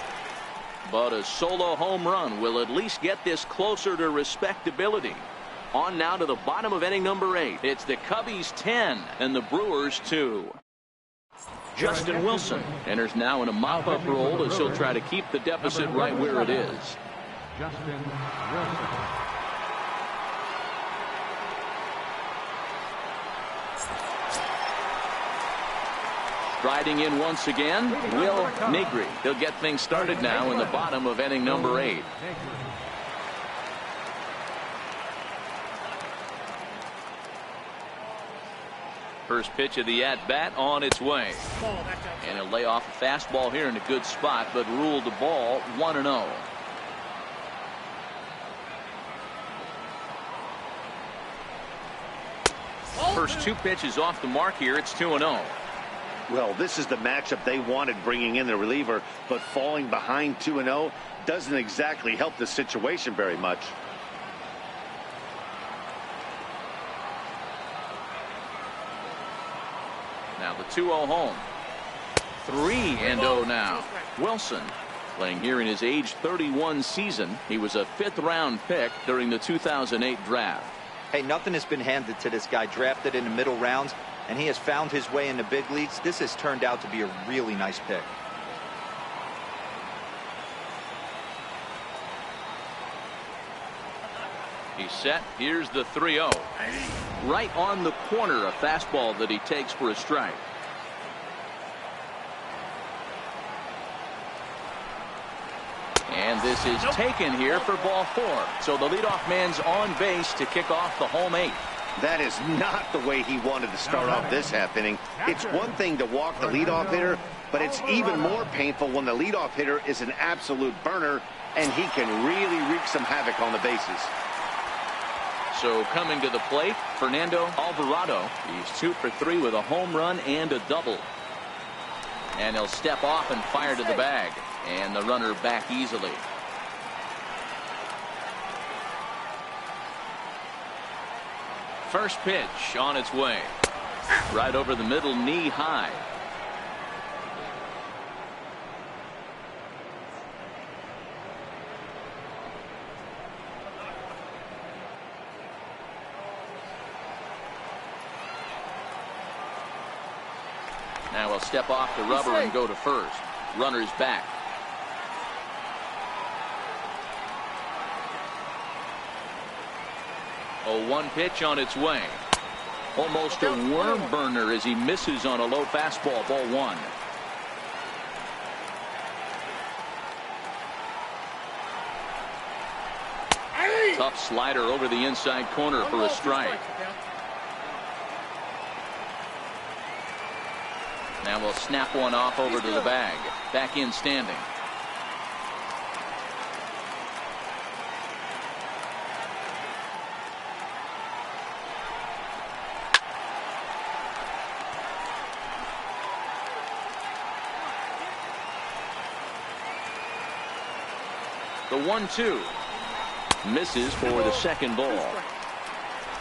But a solo home run will at least get this closer to respectability. On now to the bottom of inning number 8. It's the Cubbies 10 and the Brewers 2. Justin Wilson enters now in a mop-up role as he'll try to keep the deficit right where it is. Justin Wilson. Riding in once again, Will Negri. He'll get things started now in the bottom of inning number 8. First pitch of the at-bat on its way. And he'll lay off a fastball here in a good spot, but ruled the ball 1-0. First 2 pitches off the mark here. It's 2-0. Well, this is the matchup they wanted, bringing in the reliever, but falling behind 2-0 doesn't exactly help the situation very much. Now the 2-0 home. 3-0 now. Wilson playing here in his age 31 season. He was a 5th-round pick during the 2008 draft. Hey, nothing has been handed to this guy. Drafted in the middle rounds, and he has found his way in the big leagues. This has turned out to be a really nice pick. He's set. Here's the 3-0. Right on the corner, a fastball that he takes for a strike. And this is taken here for ball 4. So the leadoff man's on base to kick off the home 8. That is not the way he wanted to start off this half inning. It's one thing to walk the leadoff hitter, but it's even more painful when the leadoff hitter is an absolute burner, and he can really wreak some havoc on the bases. So coming to the plate, Fernando Alvarado. He's 2 for 3 with a home run and a double. And he'll step off and fire to the bag. And the runner back easily. First pitch on its way. Right over the middle, knee high. Now we'll step off the rubber and go to first. Runner's back. 0-1 pitch on its way. Almost a worm burner as he misses on a low fastball. Ball 1. Tough slider over the inside corner for a strike. Now we'll snap one off over to the bag. Back in standing. The 1-2 misses for the second ball.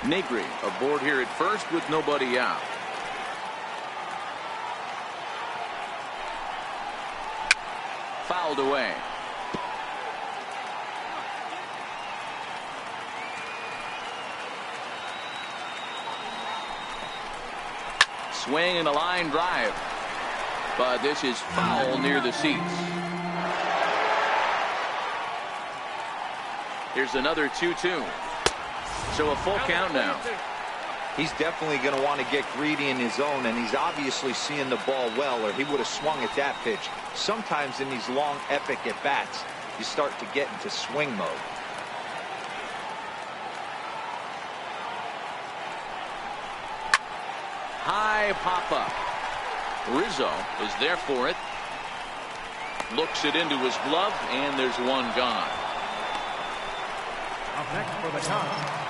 Negri aboard here at first with nobody out. Fouled away. Swing and a line drive, but this is foul near the seats. Here's another 2-2. So a full count now. He's definitely going to want to get greedy in his zone, and he's obviously seeing the ball well, or he would have swung at that pitch. Sometimes in these long, epic at-bats, you start to get into swing mode. High pop-up. Rizzo is there for it. Looks it into his glove, and there's one gone. Up next for the count.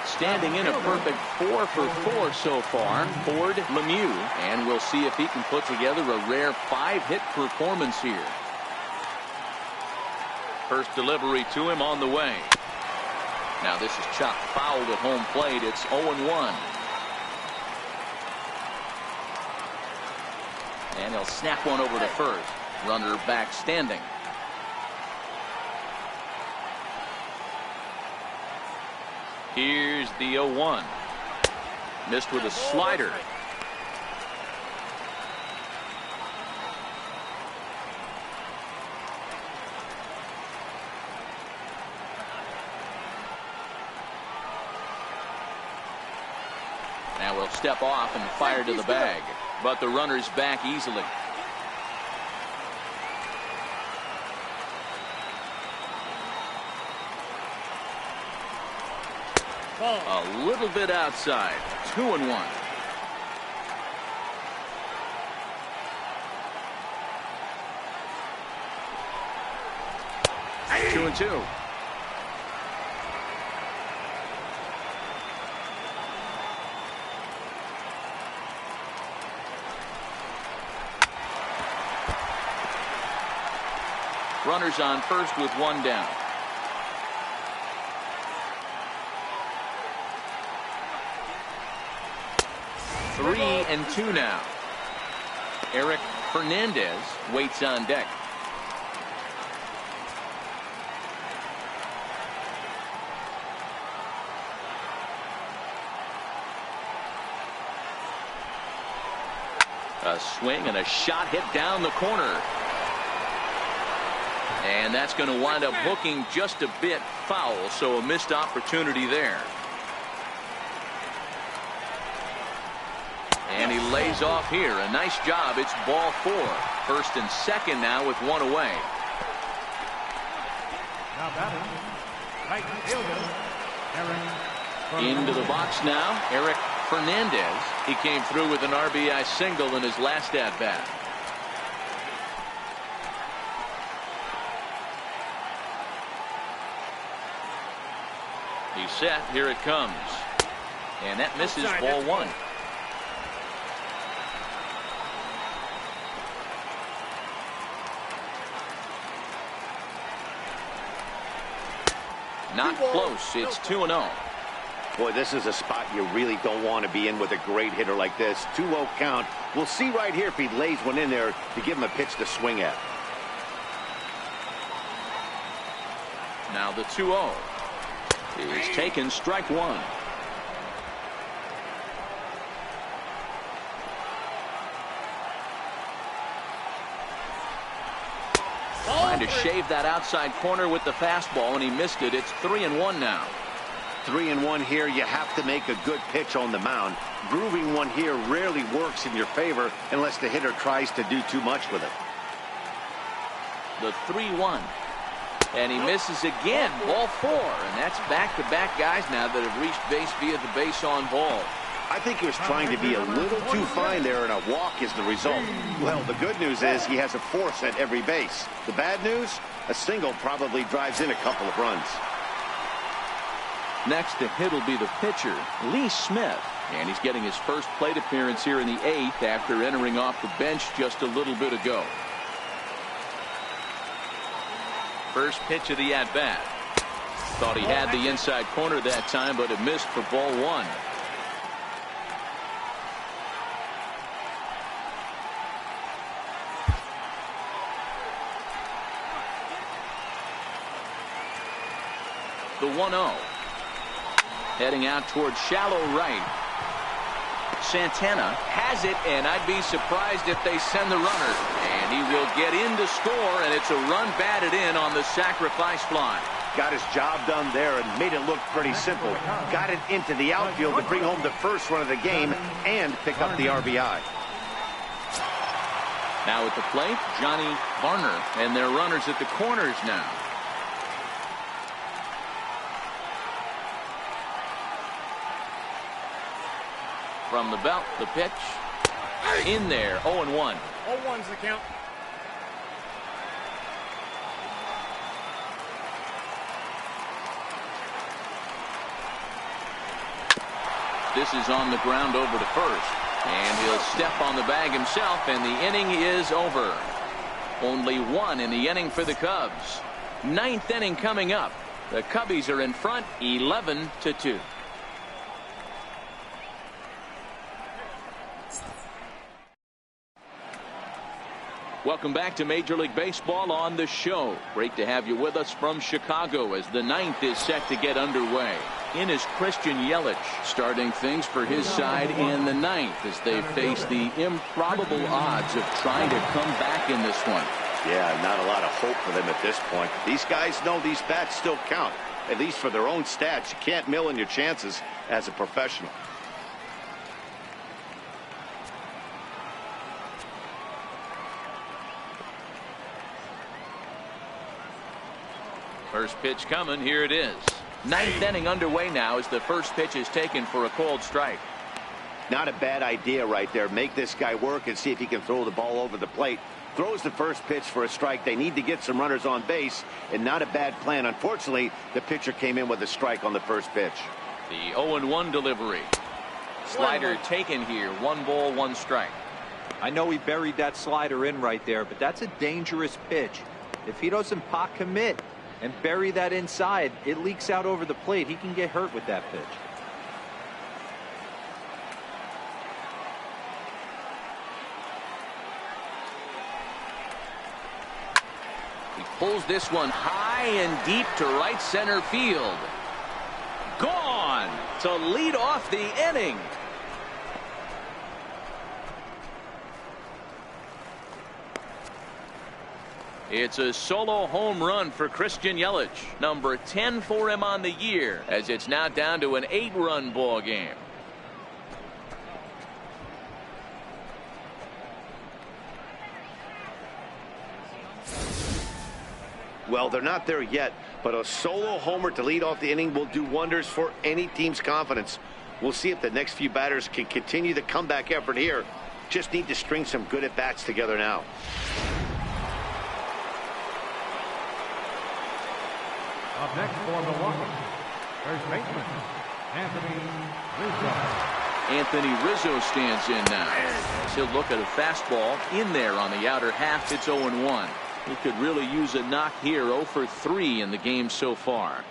Standing in a perfect 4 for 4 so far, Ford Lemieux, and we'll see if he can put together a rare 5-hit performance here. First delivery to him on the way. Now this is chopped fouled at home plate. It's 0-1. And he'll snap one over to first. Runner back standing. Here's the 0-1. Missed with a slider. Now we'll step off and fire to the bag. But the runner's back easily. A little bit outside. 2-1. Hey. 2-2. Runners on first with one down. Three and two now. Eric Fernandez waits on deck. A swing and a shot hit down the corner. And that's going to wind up hooking just a bit foul, so a missed opportunity there. And he lays off here. A nice job. It's ball 4. First and second now with one away. Now batting, right fielder, Eric. Into the box now, Eric Fernandez. He came through with an RBI single in his last at-bat. He's set. Here it comes. And that misses ball 1. Not close. It's 2-0. Boy, this is a spot you really don't want to be in with a great hitter like this. 2-0 count. We'll see right here if he lays one in there to give him a pitch to swing at. Now the 2-0 is taken, strike 1. Trying to shave that outside corner with the fastball, and he missed it. It's 3-1 now. 3-1 here. You have to make a good pitch on the mound. Grooving one here rarely works in your favor unless the hitter tries to do too much with it. The 3-1. And he misses again. Ball 4. And that's back-to-back guys now that have reached base via the base on ball. I think he was trying to be a little too fine there, and a walk is the result. Well, the good news is he has a force at every base. The bad news, a single probably drives in a couple of runs. Next to hit will be the pitcher, Lee Smith. And he's getting his first plate appearance here in the 8th after entering off the bench just a little bit ago. First pitch of the at-bat. Thought he had the inside corner that time, but it missed for ball 1. The 1-0. Heading out towards shallow right. Santana has it, and I'd be surprised if they send the runner. And he will get in to score, and it's a run batted in on the sacrifice fly. got his job done there and made it look pretty simple. Got it into the outfield to bring home the first run of the game and pick up the RBI. Now at the plate, Johnny Varner, and their runners at the corners now. From the belt, the pitch. In there, 0-1. 0-1's the count. This is on the ground over to first. And he'll step on the bag himself, and the inning is over. Only one in the inning for the Cubs. Ninth inning coming up. The Cubbies are in front, 11-2. Welcome back to Major League Baseball on the show. Great to have you with us from Chicago as the ninth is set to get underway. In is Christian Yelich, starting things for his side in the ninth as they face the improbable odds of trying to come back in this one. Yeah, not a lot of hope for them at this point. These guys know these bats still count, at least for their own stats. You can't mill in your chances as a professional. First pitch coming. Here it is. Ninth inning underway now as the first pitch is taken for a called strike. Not a bad idea right there. Make this guy work and see if he can throw the ball over the plate. Throws the first pitch for a strike. They need to get some runners on base, and not a bad plan. Unfortunately, the pitcher came in with a strike on the first pitch. The 0-1 delivery. Slider taken here. 1 ball, 1 strike. I know he buried that slider in right there, but that's a dangerous pitch. If he doesn't pot commit and bury that inside, it leaks out over the plate. He can get hurt with that pitch. He pulls this one high and deep to right center field. Gone to lead off the inning. It's a solo home run for Christian Yelich, number 10 for him on the year, as it's now down to an 8-run ball game. Well, they're not there yet, but a solo homer to lead off the inning will do wonders for any team's confidence. We'll see if the next few batters can continue the comeback effort here. Just need to string some good at-bats together now. Up next for Milwaukee, first baseman, Anthony Rizzo. Anthony Rizzo stands in now. He'll look at a fastball in there on the outer half. It's 0-1. He could really use a knock here. 0 for 3 in the game so far.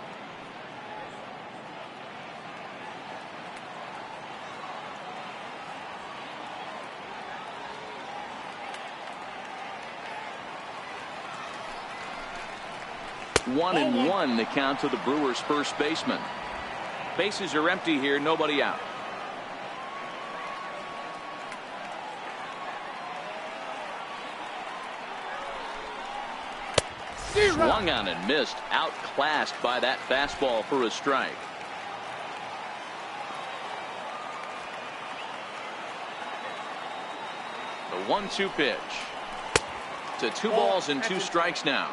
One and 1 the count to the Brewers' first baseman. Bases are empty here, nobody out. Swung on and missed, outclassed by that fastball for a strike. The 1-2 pitch. To 2 balls and 2 strikes now.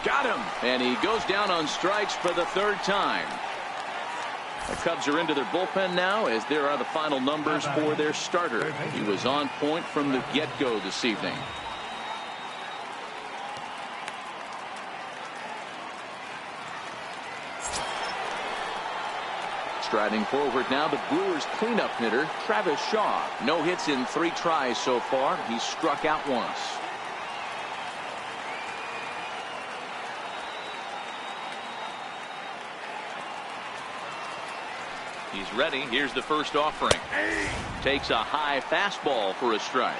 Got him, and he goes down on strikes for the 3rd time. The Cubs are into their bullpen now as there are the final numbers for their starter. He was on point from the get-go this evening. Striding forward now, the Brewers cleanup hitter, Travis Shaw. No hits in 3 tries so far. He's struck out once. He's ready. Here's the first offering. Takes a high fastball for a strike.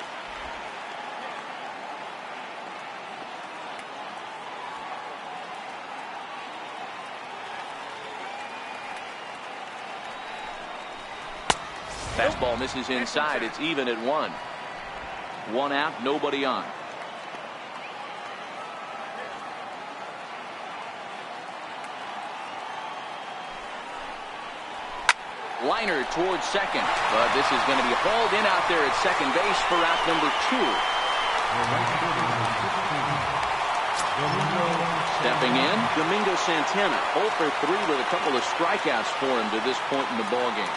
Fastball misses inside. It's even at 1. 1 out, nobody on. Liner towards second, but this is going to be hauled in out there at second base for out number 2. Stepping in, Domingo Santana, 0 for 3 with a couple of strikeouts for him to this point in the ballgame.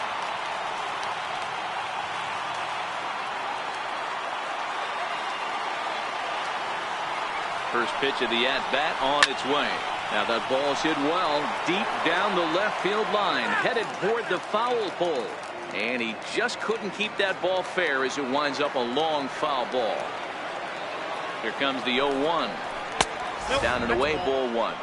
First pitch of the at-bat on its way. Now that ball's hit well deep down the left field line, headed toward the foul pole. And he just couldn't keep that ball fair as it winds up a long foul ball. Here comes the 0-1. Down and away, ball 1.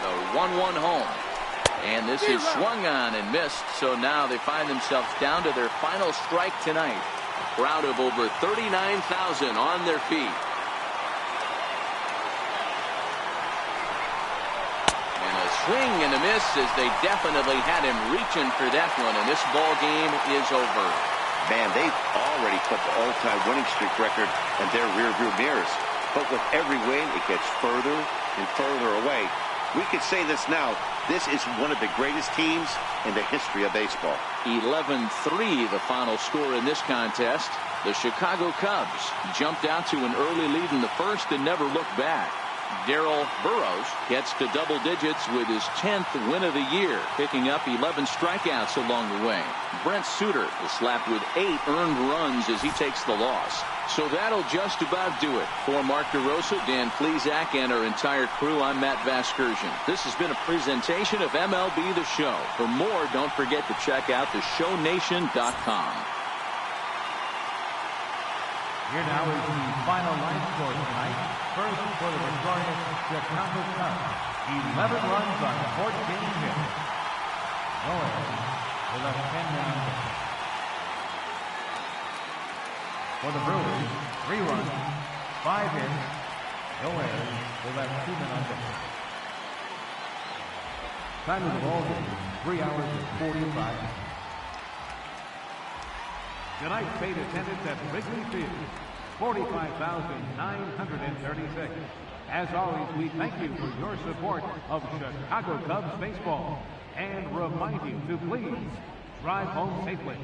The 1-1 home. And this is swung on and missed, so now they find themselves down to their final strike tonight. A crowd of over 39,000 on their feet. And a swing and a miss as they definitely had him reaching for that one, and this ball game is over. Man, they've already put the all-time winning streak record in their rearview mirrors. But with every win, it gets further and further away. We could say this now. This is one of the greatest teams in the history of baseball. 11-3 the final score in this contest. The Chicago Cubs jumped out to an early lead in the first and never looked back. Darryl Burroughs gets to double digits with his 10th win of the year, picking up 11 strikeouts along the way. Brent Suter is slapped with 8 earned runs as he takes the loss. So that'll just about do it. For Mark DeRosa, Dan Plesac, and our entire crew, I'm Matt Vasgersian. This has been a presentation of MLB The Show. For more, don't forget to check out theshownation.com. Here now is the final line score tonight. First for the victorious Chicago Cubs. 11 runs on 14 hits. No errors. They left 10 men on base. For the Brewers, 3 runs, 5 hits, no errors. They left 2 men on base. Time of the ball game, 3 hours and 45 minutes. Tonight's paid attendance at Wrigley Field, 45,936. As always, we thank you for your support of Chicago Cubs baseball and remind you to please drive home safely.